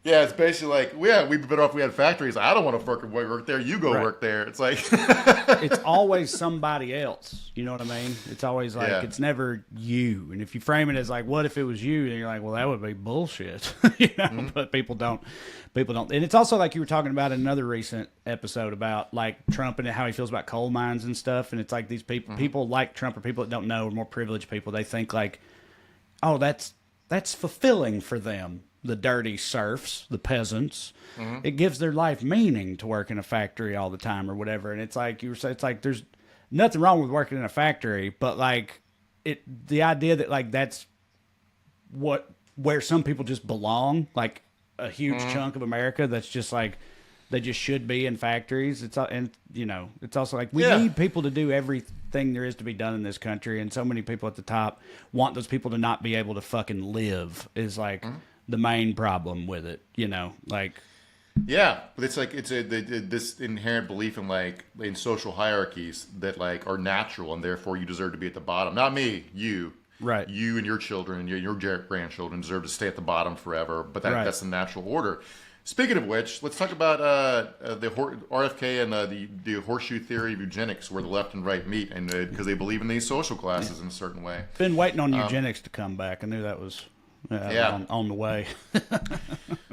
Yeah, it's basically like, we'd be better off if we had factories. I don't want to work there. You go work there. It's like... It's always somebody else. You know what I mean? It's always like, it's never you. And if you frame it as like, what if it was you? Then you're like, well, that would be bullshit. But people don't. And it's also like you were talking about in another recent episode about like Trump and how he feels about coal mines and stuff. And it's like these people like Trump or people that don't know, or more privileged people, they think like, oh, that's fulfilling for them. The dirty serfs, the peasants. It gives their life meaning to work in a factory all the time or whatever. And it's like you were saying, it's like there's nothing wrong with working in a factory, but like the idea that like that's where some people just belong, like a huge chunk of America that's just like they just should be in factories. It's also like we need people to do everything there is to be done in this country, and so many people at the top want those people to not be able to fucking live is like the main problem with it, like. Yeah, but it's like this inherent belief in social hierarchies that like are natural and therefore you deserve to be at the bottom. Not me, you. Right. You and your children and your grandchildren deserve to stay at the bottom forever, but that's the natural order. Speaking of which, let's talk about the RFK and the horseshoe theory of eugenics, where the left and right meet, and because they believe in these social classes in a certain way. Been waiting on eugenics to come back. I knew that was on the way.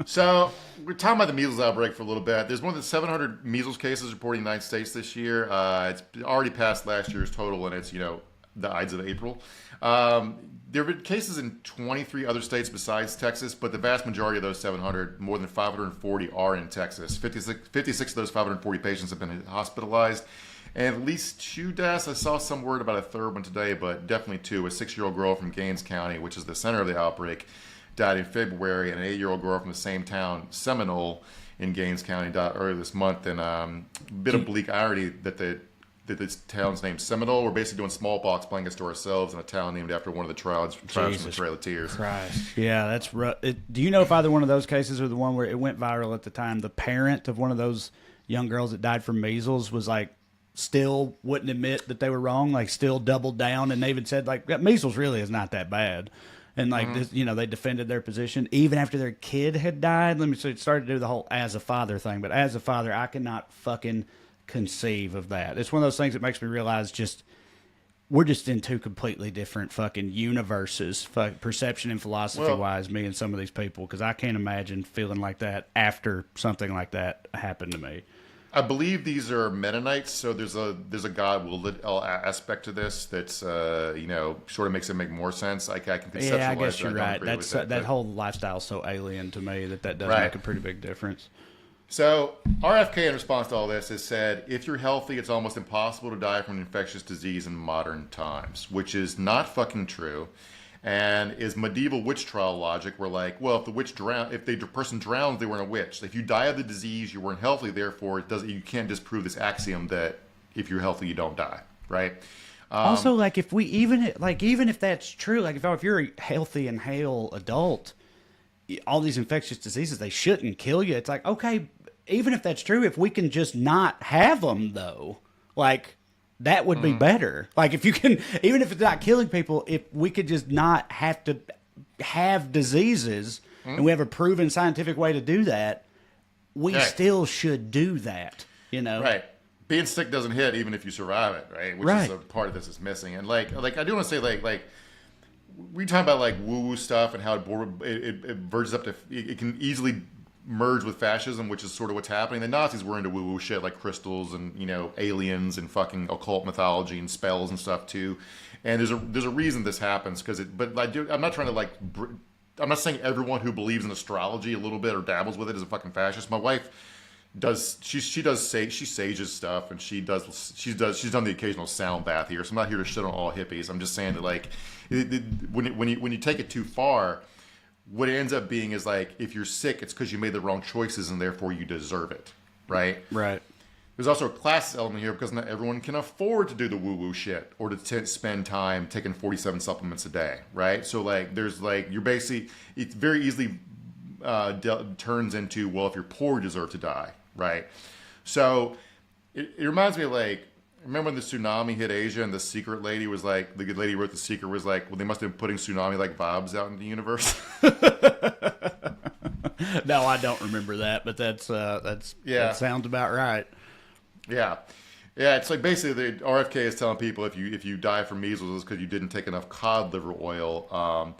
So we're talking about the measles outbreak for a little bit. There's more than 700 measles cases reported in the United States this year. It's already passed last year's total, and it's the Ides of April. There have been cases in 23 other states besides Texas, but the vast majority of those 700, more than 540, are in Texas. 56 of those 540 patients have been hospitalized. And at least 2 deaths. I saw some word about a third one today, but definitely 2. A 6-year-old girl from Gaines County, which is the center of the outbreak, died in February, and an 8-year-old girl from the same town, Seminole, in Gaines County, died earlier this month. And a bit of bleak irony that this town's named Seminole. We're basically doing smallpox blankets to ourselves in a town named after one of the tribes from the Trail of Tears. Christ. Yeah, that's rough. Do you know if either one of those cases or the one where it went viral at the time, the parent of one of those young girls that died from measles was like, still wouldn't admit that they were wrong, like still doubled down, and they even said like measles really is not that bad, and like this, they defended their position even after their kid had died. So it started to do the whole as a father thing, but as a father, I cannot fucking conceive of that. It's one of those things that makes me realize we're just in 2 completely different fucking universes, perception and philosophy wise, me and some of these people, because I can't imagine feeling like that after something like that happened to me. I believe these are Mennonites, so there's a God will aspect to this that's sort of makes it make more sense. I can conceptualize. Yeah, I guess you're right. That whole lifestyle is so alien to me that does make a pretty big difference. So RFK, in response to all this, has said, if you're healthy, it's almost impossible to die from an infectious disease in modern times, which is not fucking true, and is medieval witch trial logic. Where like, well, if the person drowned, they weren't a witch. If you die of the disease, you weren't healthy. Therefore, you can't disprove this axiom that if you're healthy, you don't die, right? Also, like even if that's true, like if you're a healthy and hale adult, all these infectious diseases, they shouldn't kill you. It's like, okay, even if that's true, if we can just not have them, though, like that would be better. Like if you can, even if it's not killing people, if we could just not have to have diseases, and we have a proven scientific way to do that, we still should do that. You know, right? Being sick doesn't hit even if you survive it, right? Which is a part of this is missing. And like I do want to say like we talk about like woo-woo stuff and how it verges up to it can easily merge with fascism, which is sort of what's happening. The Nazis were into woo-woo shit like crystals and aliens and fucking occult mythology and spells and stuff too. And there's a reason this happens but I'm not trying to I'm not saying everyone who believes in astrology a little bit or dabbles with it is a fucking fascist. My wife she sages stuff, and she's done the occasional sound bath here. So I'm not here to shit on all hippies. I'm just saying that like when you take it too far, what it ends up being is like if you're sick, it's because you made the wrong choices and therefore you deserve it, right? Right. There's also a class element here because not everyone can afford to do the woo-woo shit or to spend time taking 47 supplements a day, right? So like there's like it's very easily turns into, well, if you're poor, you deserve to die, right? So it reminds me of like, remember when the tsunami hit Asia and the secret lady was like, the good lady who wrote The Secret was like, well, they must have been putting tsunami like vibes out in the universe. No, I don't remember that, but that sounds about right. Yeah. Yeah, it's like basically the RFK is telling people if you die from measles, it's because you didn't take enough cod liver oil.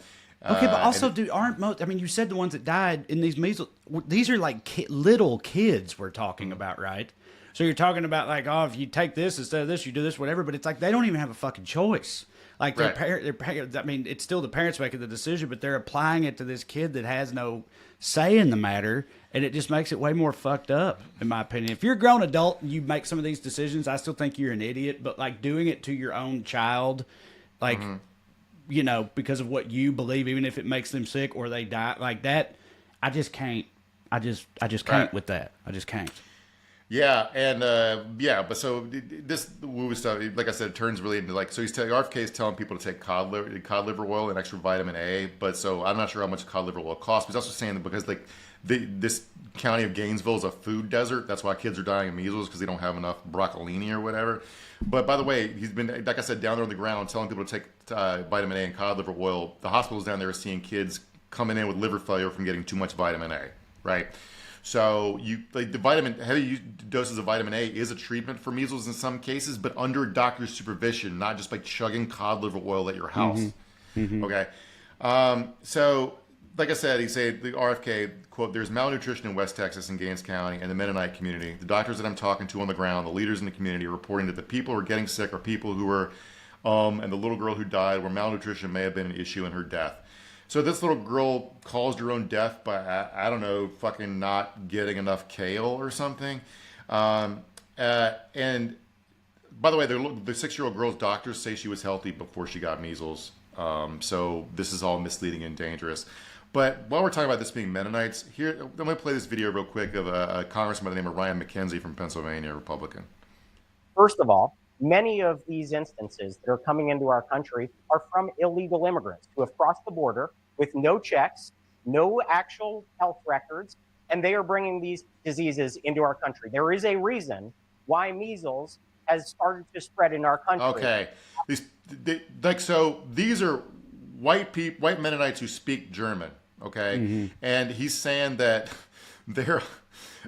Okay, but also, you said the ones that died in these measles, these are like little kids we're talking about, right? So you're talking about like, oh, if you take this instead of this, you do this, whatever. But it's like they don't even have a fucking choice. Like their parents, it's still the parents making the decision, but they're applying it to this kid that has no say in the matter, and it just makes it way more fucked up, in my opinion. If you're a grown adult and you make some of these decisions, I still think you're an idiot. But like doing it to your own child, like because of what you believe, even if it makes them sick or they die, like that, I just can't. I just can't with that. I just can't. Yeah, and but so this woo stuff, like I said, it turns really into like, so RFK is telling people to take cod liver oil and extra vitamin A, but so I'm not sure how much cod liver oil costs. But he's also saying that because like this county of Gainesville is a food desert, that's why kids are dying of measles because they don't have enough broccolini or whatever. But by the way, he's been, like I said, down there on the ground telling people to take vitamin A and cod liver oil. The hospitals down there are seeing kids coming in with liver failure from getting too much vitamin A, right? So heavy doses of vitamin A is a treatment for measles in some cases, but under doctor's supervision, not just by chugging cod liver oil at your house. Mm-hmm. Okay. So like I said, he said, the RFK, quote, there's malnutrition in West Texas and Gaines County and the Mennonite community. The doctors that I'm talking to on the ground, the leaders in the community are reporting that the people who are getting sick are people who are, and the little girl who died, where malnutrition may have been an issue in her death. So this little girl caused her own death by, I don't know, fucking not getting enough kale or something. And by the way, the 6-year-old girl's doctors say she was healthy before she got measles. So this is all misleading and dangerous. But while we're talking about this being Mennonites, here, I'm going to play this video real quick of a congressman by the name of Ryan McKenzie from Pennsylvania, Republican. First of all, many of these instances that are coming into our country are from illegal immigrants who have crossed the border with no checks, no actual health records, and they are bringing these diseases into our country. There is a reason why measles has started to spread in our country. Okay. These are white Mennonites who speak German, okay? Mm-hmm. And he's saying that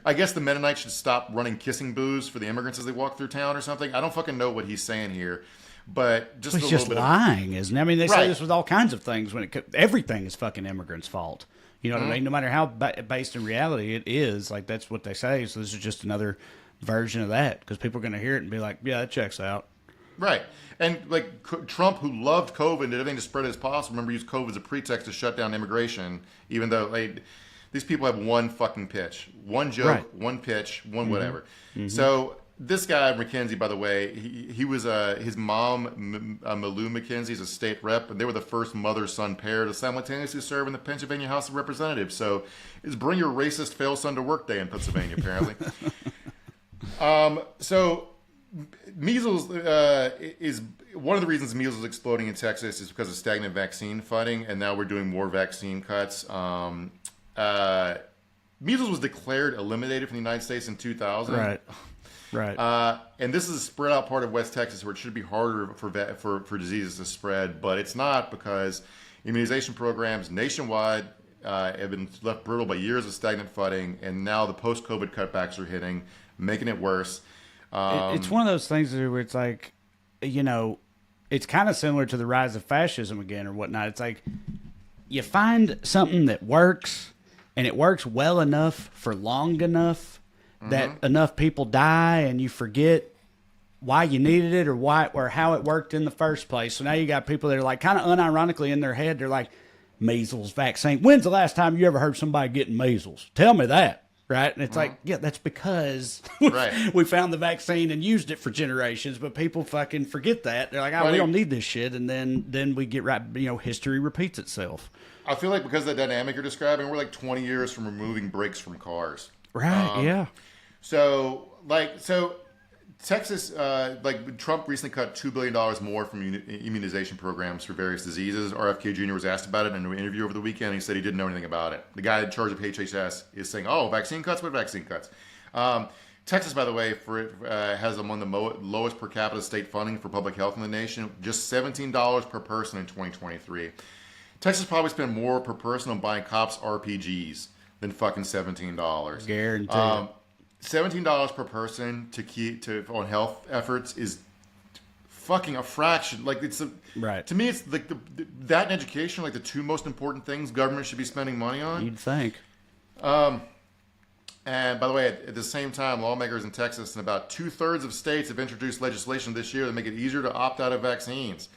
I guess the Mennonites should stop running kissing boos for the immigrants as they walk through town or something. I don't fucking know what he's saying here, but just it's just lying, isn't it? I mean, they say this with all kinds of things. Everything is fucking immigrants' fault. You know what I mean? No matter how based in reality it is, like that's what they say. So this is just another version of that because people are going to hear it and be like, "Yeah, that checks out." Right. And like Trump, who loved COVID, did everything to spread it as possible. Remember, used COVID as a pretext to shut down immigration, even though These people have one fucking pitch, one joke, Right. one pitch, one whatever. So this guy, McKenzie, by the way, he was his mom, Malou McKenzie, is a state rep, and they were the first mother-son pair to simultaneously serve in the Pennsylvania House of Representatives. So it's bring your racist fail son to work day in Pennsylvania, apparently. So measles is one of the reasons measles is exploding in Texas is because of stagnant vaccine funding, and now we're doing more vaccine cuts. Measles was declared eliminated from the United States in 2000. Right. And this is a spread out part of West Texas where it should be harder for diseases to spread, but it's not because immunization programs nationwide have been left brittle by years of stagnant funding, and now the post-COVID cutbacks are hitting, making it worse. It's one of those things where it's like, it's kind of similar to the rise of fascism again or whatnot. It's like you find something that works, and it works well enough for long enough that enough people die, and you forget why you needed it or how it worked in the first place. So now you got people that are like kind of unironically in their head, they're like, measles vaccine. When's the last time you ever heard somebody getting measles? Tell me that. Right. And it's like, yeah, that's because we found the vaccine and used it for generations, but people fucking forget that. They're like, we don't need this shit. And then we get right, history repeats itself. I feel like because of the dynamic you're describing, we're like 20 years from removing brakes from cars. Right. Yeah. So Texas, Trump recently cut $2 billion more from immunization programs for various diseases. RFK Jr. was asked about it in an interview over the weekend. He said he didn't know anything about it. The guy in charge of HHS is saying, vaccine cuts? What vaccine cuts? Texas, by the way, has among the lowest per capita state funding for public health in the nation, just $17 per person in 2023. Texas probably spent more per person on buying cops RPGs than fucking $17. Guaranteed. $17 per person on health efforts is fucking a fraction. Like right. To me, it's like that and education, like the two most important things government should be spending money on. You'd think. And by the way, at the same time, lawmakers in Texas and about 2/3 of states have introduced legislation this year that make it easier to opt out of vaccines.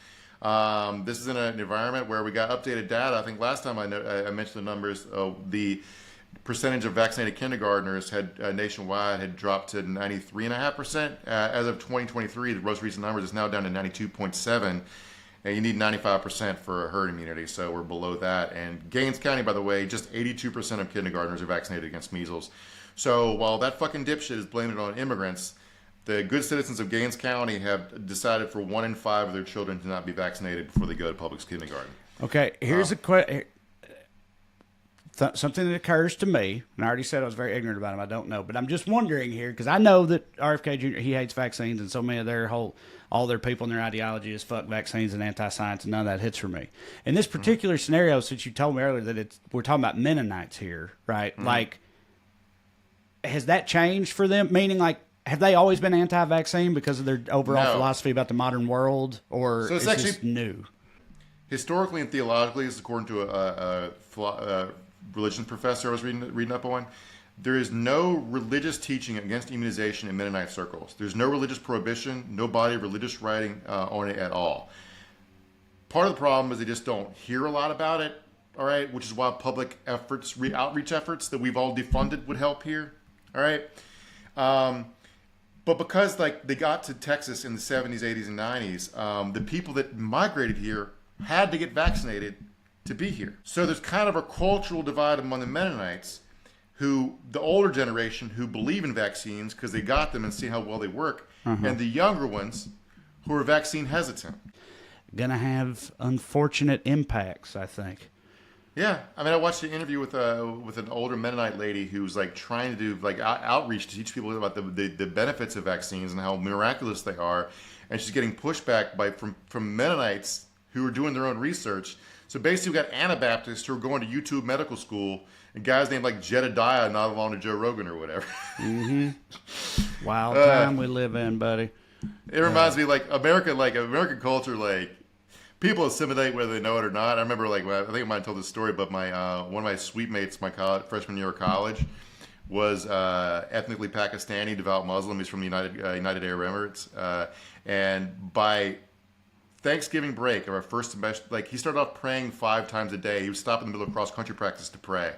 This is in an environment where we got updated data. I think last time I mentioned the numbers, the percentage of vaccinated kindergartners nationwide had dropped to 93.5%. As of 2023, the most recent numbers is now down to 92.7%. And you need 95% for herd immunity, so we're below that. And Gaines County, by the way, just 82% of kindergartners are vaccinated against measles. So while that fucking dipshit is blaming it on immigrants, the good citizens of Gaines County have decided for 1 in 5 of their children to not be vaccinated before they go to public kindergarten. Okay, here's a question. Something that occurs to me, and I already said I was very ignorant about him. I don't know, but I'm just wondering here because I know that RFK Jr. he hates vaccines, and so many of all their people and their ideology is fuck vaccines and anti-science, and none of that hits for me. In this particular scenario, since you told me earlier that we're talking about Mennonites here, right? Like, has that changed for them? Meaning, like, have they always been anti-vaccine because of their overall philosophy about the modern world, or so it's is actually this new? Historically and theologically, this is according to a religion professor I was reading up on, there is no religious teaching against immunization in Mennonite circles. There's no religious prohibition, no body of religious writing on it at all. Part of the problem is they just don't hear a lot about it, all right, which is why public efforts, outreach efforts that we've all defunded would help here, all right? But because they got to Texas in the 70s, 80s, and 90s, the people that migrated here had to get vaccinated to be here. So there's kind of a cultural divide among the Mennonites, the older generation who believe in vaccines because they got them and see how well they work, and the younger ones who are vaccine hesitant. Gonna have unfortunate impacts, I think. Yeah, I mean, I watched an interview with an older Mennonite lady who's trying to do outreach to teach people about the benefits of vaccines and how miraculous they are, and she's getting pushback from Mennonites who are doing their own research. So basically, we got Anabaptists who are going to YouTube medical school, and guys named Jedediah not along to Joe Rogan or whatever. Wild time we live in, buddy. It reminds me American culture, people assimilate whether they know it or not. I remember I think I might have told this story, but my one of my suite mates, my freshman year of college, was ethnically Pakistani, devout Muslim. He's from the United Arab Emirates, and by Thanksgiving break of our first semester, he started off praying 5 times a day. He would stop in the middle of cross-country practice to pray.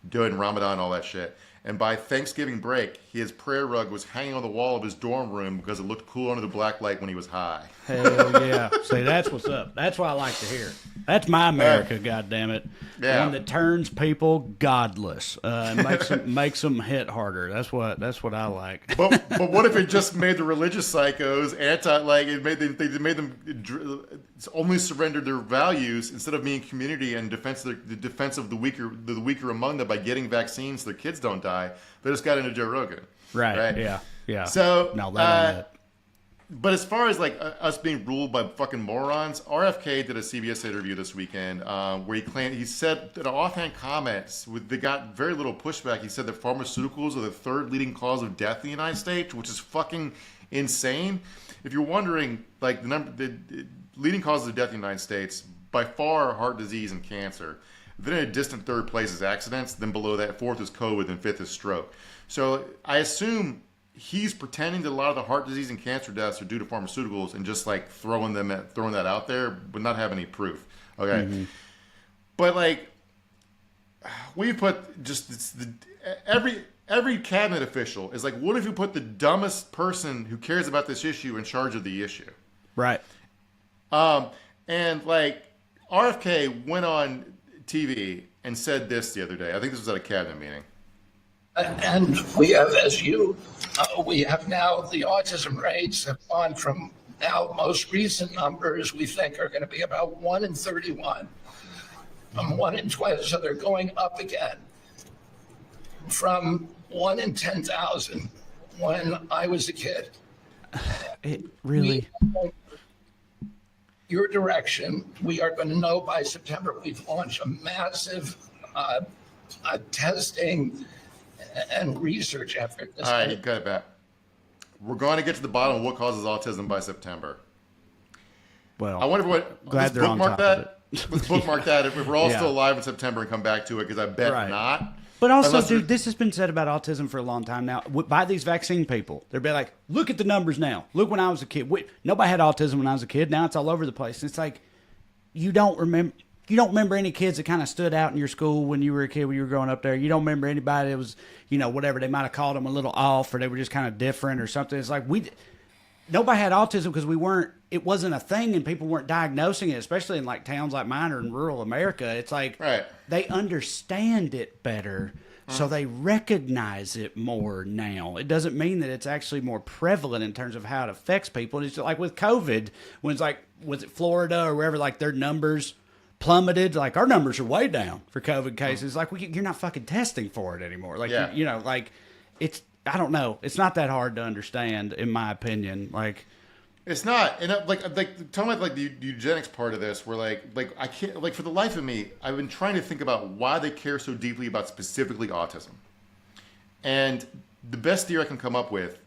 during Ramadan, all that shit. And by Thanksgiving break, his prayer rug was hanging on the wall of his dorm room because it looked cool under the black light when he was high. Hell yeah. See, that's what's up. That's what I like to hear. That's my America, goddammit. Yeah. One that turns people godless and makes them hit harder. That's what I like. But what if it just made the religious psychos it made them only surrender their values instead of being community and the defense of the weaker among them by getting vaccines so their kids don't die. They just got into Joe Rogan. Right. Yeah. So no, that ain't it. But as far as like us being ruled by fucking morons, RFK did a CBS interview this weekend where he said that offhand comments they got very little pushback. He said that pharmaceuticals are the third leading cause of death in the United States, which is fucking insane. If you're wondering, like the leading causes of death in the United States by far are heart disease and cancer. Then in a distant third place is accidents. Then below that, fourth is COVID, and fifth is stroke. So I assume he's pretending that a lot of the heart disease and cancer deaths are due to pharmaceuticals and just like throwing that out there, but not have any proof. Okay, but like we put just every cabinet official is like, what if you put the dumbest person who cares about this issue in charge of the issue? Right. And like RFK went on TV and said this the other day. I think this was at a cabinet meeting. And we have, we have now the autism rates have gone from now most recent numbers we think are going to be about 1 in 31, from 1 in 20. So they're going up again from 1 in 10,000 when I was a kid. It really. Your direction, we are going to know by September. We've launched a massive testing and research effort. All right, you got it back. We're going to get to the bottom of what causes autism by September. Well, I wonder what. Glad they're on top of it. Let's bookmark that if we're all still alive in September and come back to it, because I bet not. But also, dude, this has been said about autism for a long time now. By these vaccine people, they'll be like, look at the numbers now. Look when I was a kid. Nobody had autism when I was a kid. Now it's all over the place. And it's like, you don't remember any kids that kind of stood out in your school when you were a kid, when you were growing up there. You don't remember anybody that was, whatever. They might have called them a little off, or they were just kind of different or something. It's like nobody had autism because it wasn't a thing, and people weren't diagnosing it, especially in like towns like mine or in rural America. It's like they understand it better, so they recognize it more now. It doesn't mean that it's actually more prevalent in terms of how it affects people. And it's like with COVID, when it's like, was it Florida or wherever, like their numbers plummeted, like our numbers are way down for COVID cases. Like you're not fucking testing for it anymore. Like, like it's, I don't know. It's not that hard to understand, in my opinion. Like, it's not. And like talking about like the eugenics part of this, where like I can't, like, for the life of me, I've been trying to think about why they care so deeply about specifically autism. And the best theory I can come up with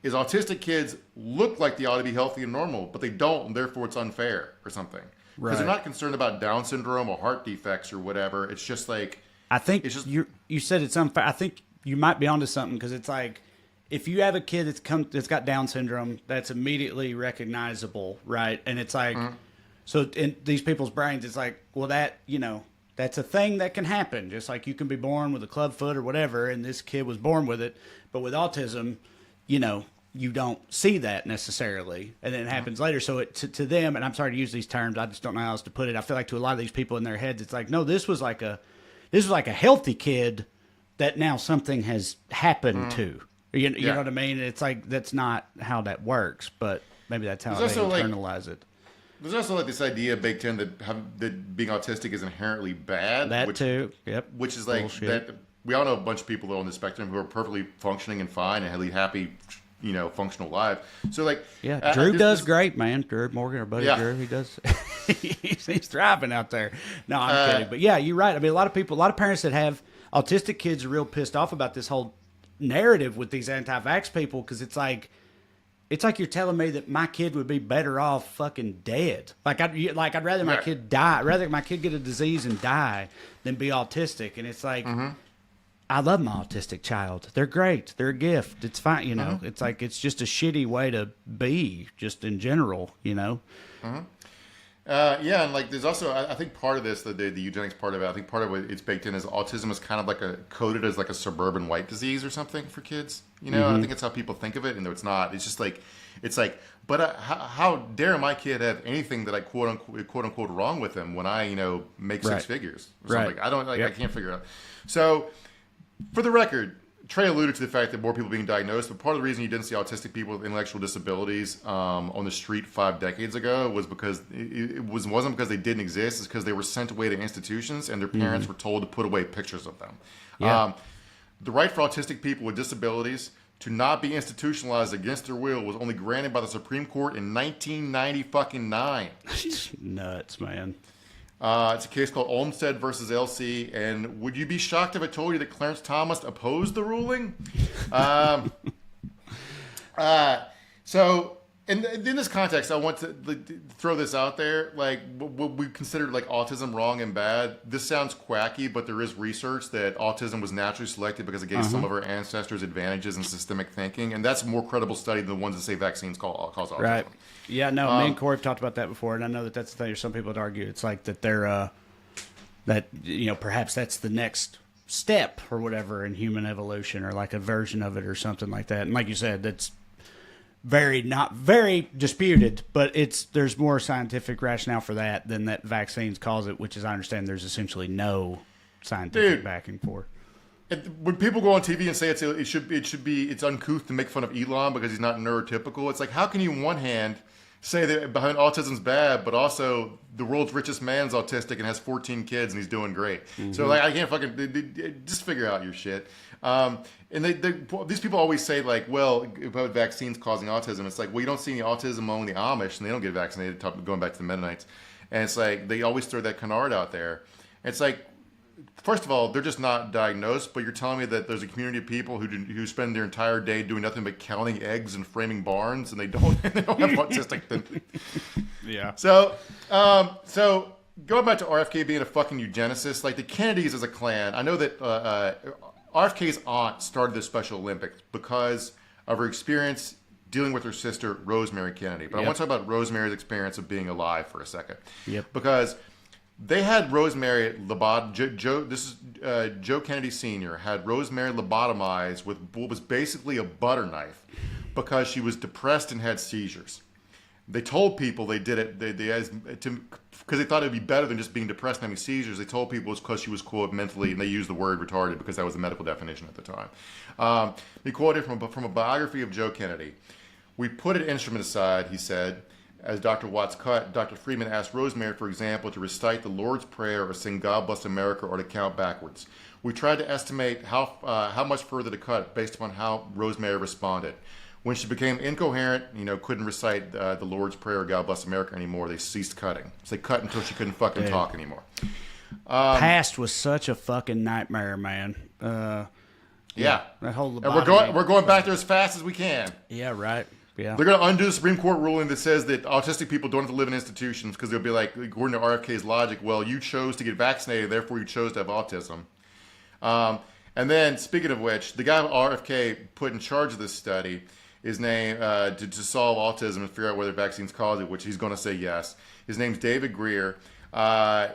is autistic kids look like they ought to be healthy and normal, but they don't, and therefore it's unfair or something. Because they're not concerned about Down syndrome or heart defects or whatever. It's just like, I think it's just, you said it's unfair. I think you might be onto something, because it's like, if you have a kid that's got Down syndrome, that's immediately recognizable, right? And it's like, so in these people's brains, it's like, well, that, that's a thing that can happen. Just like you can be born with a club foot or whatever, and this kid was born with it. But with autism, you don't see that necessarily, and then it happens later. So to them, and I'm sorry to use these terms, I just don't know how else to put it. I feel like to a lot of these people in their heads, it's like, no, this was like a healthy kid that now something has happened to. You know what I mean? It's like, that's not how that works, but maybe that's how they internalize it. There's also like this idea baked in that being autistic is inherently bad. That too, yep. Which is like bullshit. That we all know a bunch of people on the spectrum who are perfectly functioning and fine and happy, functional lives. So like, Drew does great, man. Drew Morgan, our buddy Drew, he does. he's thriving out there. No, I'm kidding, but yeah, you're right. I mean, a lot of parents that have autistic kids are real pissed off about this whole narrative with these anti-vax people, because it's like you're telling me that my kid would be better off fucking dead. I'd rather my kid die. I'd rather my kid get a disease and die than be autistic. And it's like, I love my autistic child. They're great. They're a gift. It's fine. It's like, it's just a shitty way to be, just in general. Yeah, and like there's also I think part of this the eugenics part of it, I think part of it it's baked in is autism is kind of like coded as like a suburban white disease or something for kids. You know, I think it's how people think of it, and though it's not. It's just like but how dare my kid have anything that I quote unquote wrong with him when I make six figures or something. I don't I can't figure it out. So for the record, Trey alluded to the fact that more people being diagnosed, but part of the reason you didn't see autistic people with intellectual disabilities on the street 5 decades ago was because it wasn't because they didn't exist. It's because they were sent away to institutions and their parents were told to put away pictures of them. Yeah. The right for autistic people with disabilities to not be institutionalized against their will was only granted by the Supreme Court in 1999. Nuts, man. It's a case called Olmstead versus LC. And would you be shocked if I told you that Clarence Thomas opposed the ruling? So in this context, I want to throw this out there. Like, what we considered like autism wrong and bad. This sounds quacky, but there is research that autism was naturally selected because it gave some of our ancestors advantages in systemic thinking. And that's a more credible study than the ones that say vaccines cause autism. Right. Yeah, no, me and Corey have talked about that before, and I know that's the thing. Some people would argue it's like that they're perhaps that's the next step or whatever in human evolution, or like a version of it or something like that. And like you said, that's not very disputed, but there's more scientific rationale for that than that vaccines cause it, which, as I understand, there's essentially no scientific backing for. When people go on TV and say it's uncouth to make fun of Elon because he's not neurotypical, it's like, how can you on one hand say that behind autism's bad, but also the world's richest man's autistic and has 14 kids and he's doing great. So like, I can't fucking just figure out your shit. And these people always say like, well, about vaccines causing autism, it's like, well, you don't see any autism among the Amish and they don't get vaccinated. Going back to the Mennonites, and it's like they always throw that canard out there. And it's like, first of all, they're just not diagnosed, but you're telling me that there's a community of people who spend their entire day doing nothing but counting eggs and framing barns, and they don't have autistic. Yeah. So going back to RFK being a fucking eugenicist, like the Kennedys as a clan, I know that RFK's aunt started the Special Olympics because of her experience dealing with her sister, Rosemary Kennedy. But I want to talk about Rosemary's experience of being alive for a second. Yep. Because they had Rosemary Joe Kennedy Sr. had Rosemary lobotomized with what was basically a butter knife because she was depressed and had seizures. They told people they did it because they thought it would be better than just being depressed and having seizures. They told people it was because she was, quote, mentally, and they used the word retarded because that was the medical definition at the time. He quoted from a biography of Joe Kennedy. "We put an instrument aside," he said. As Dr. Watts cut, Dr. Freeman asked Rosemary, for example, to recite the Lord's Prayer or sing God Bless America or to count backwards. We tried to estimate how much further to cut based upon how Rosemary responded. When she became incoherent, couldn't recite the Lord's Prayer or God Bless America anymore, they ceased cutting. So they cut until she couldn't fucking talk anymore. Past was such a fucking nightmare, man. Yeah. That whole and we're going back there as fast as we can. Yeah, right. Yeah. They're going to undo the Supreme Court ruling that says that autistic people don't have to live in institutions because they'll be like, according to RFK's logic, well, you chose to get vaccinated, therefore you chose to have autism. And then, speaking of which, the guy RFK put in charge of this study is named to solve autism and figure out whether vaccines cause it, which he's going to say yes. His name's David Greer.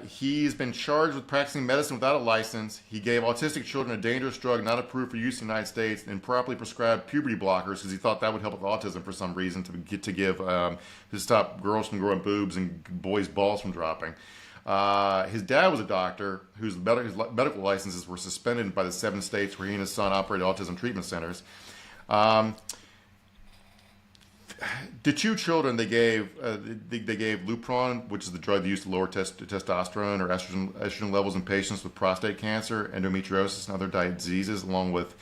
He's been charged with practicing medicine without a license. He gave autistic children a dangerous drug not approved for use in the United States and improperly prescribed puberty blockers because he thought that would help with autism for some reason to stop girls from growing boobs and boys' balls from dropping. His dad was a doctor whose medical licenses were suspended by the 7 states where he and his son operated autism treatment centers. The 2 children they gave Lupron, which is the drug used to lower testosterone or estrogen levels in patients with prostate cancer, endometriosis, and other diseases, along with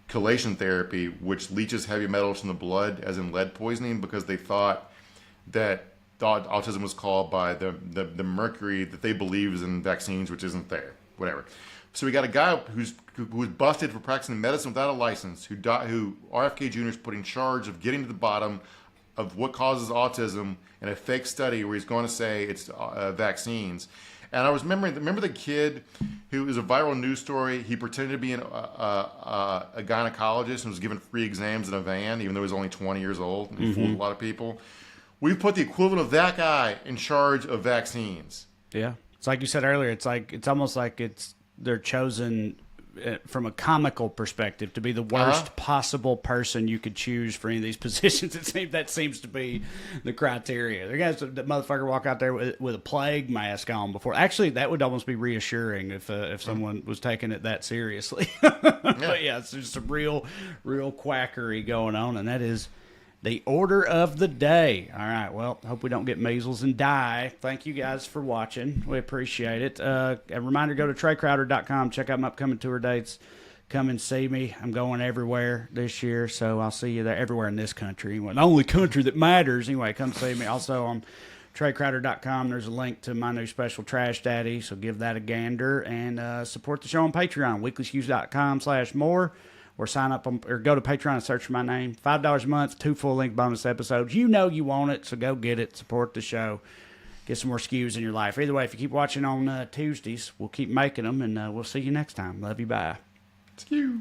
chelation therapy, which leaches heavy metals from the blood, as in lead poisoning, because they thought that autism was caused by the mercury that they believe is in vaccines, which isn't there. Whatever. So we got a guy who was busted for practicing medicine without a license, who RFK Jr. is put in charge of getting to the bottom of what causes autism in a fake study where he's going to say it's vaccines. And I was remember the kid who was a viral news story. He pretended to be a gynecologist and was given free exams in a van, even though he was only 20 years old, and he fooled a lot of people. we've put the equivalent of that guy in charge of vaccines. Yeah. It's like you said earlier, it's almost like they're chosen from a comical perspective to be the worst possible person you could choose for any of these positions. That seems to be the criteria. The guys, that motherfucker walk out there with a plague mask on before. Actually, that would almost be reassuring if someone was taking it that seriously. But yeah, it's just some real quackery going on, and that is the order of the day. All right, well, hope we don't get measles and die. Thank you guys for watching. We appreciate it. A reminder, go to TreyCrowder.com. Check out my upcoming tour dates. Come and see me. I'm going everywhere this year, so I'll see you there, everywhere in this country. Well, the only country that matters. Anyway, come see me. Also on TreyCrowder.com, there's a link to my new special, Trash Daddy, so give that a gander. And support the show on Patreon, weeklyskews.com/more. Or sign up or go to Patreon and search for my name. $5 a month, 2 full-length bonus episodes. You know you want it, so go get it. Support the show. Get some more Skews in your life. Either way, if you keep watching on Tuesdays, we'll keep making them, and we'll see you next time. Love you. Bye. Skew.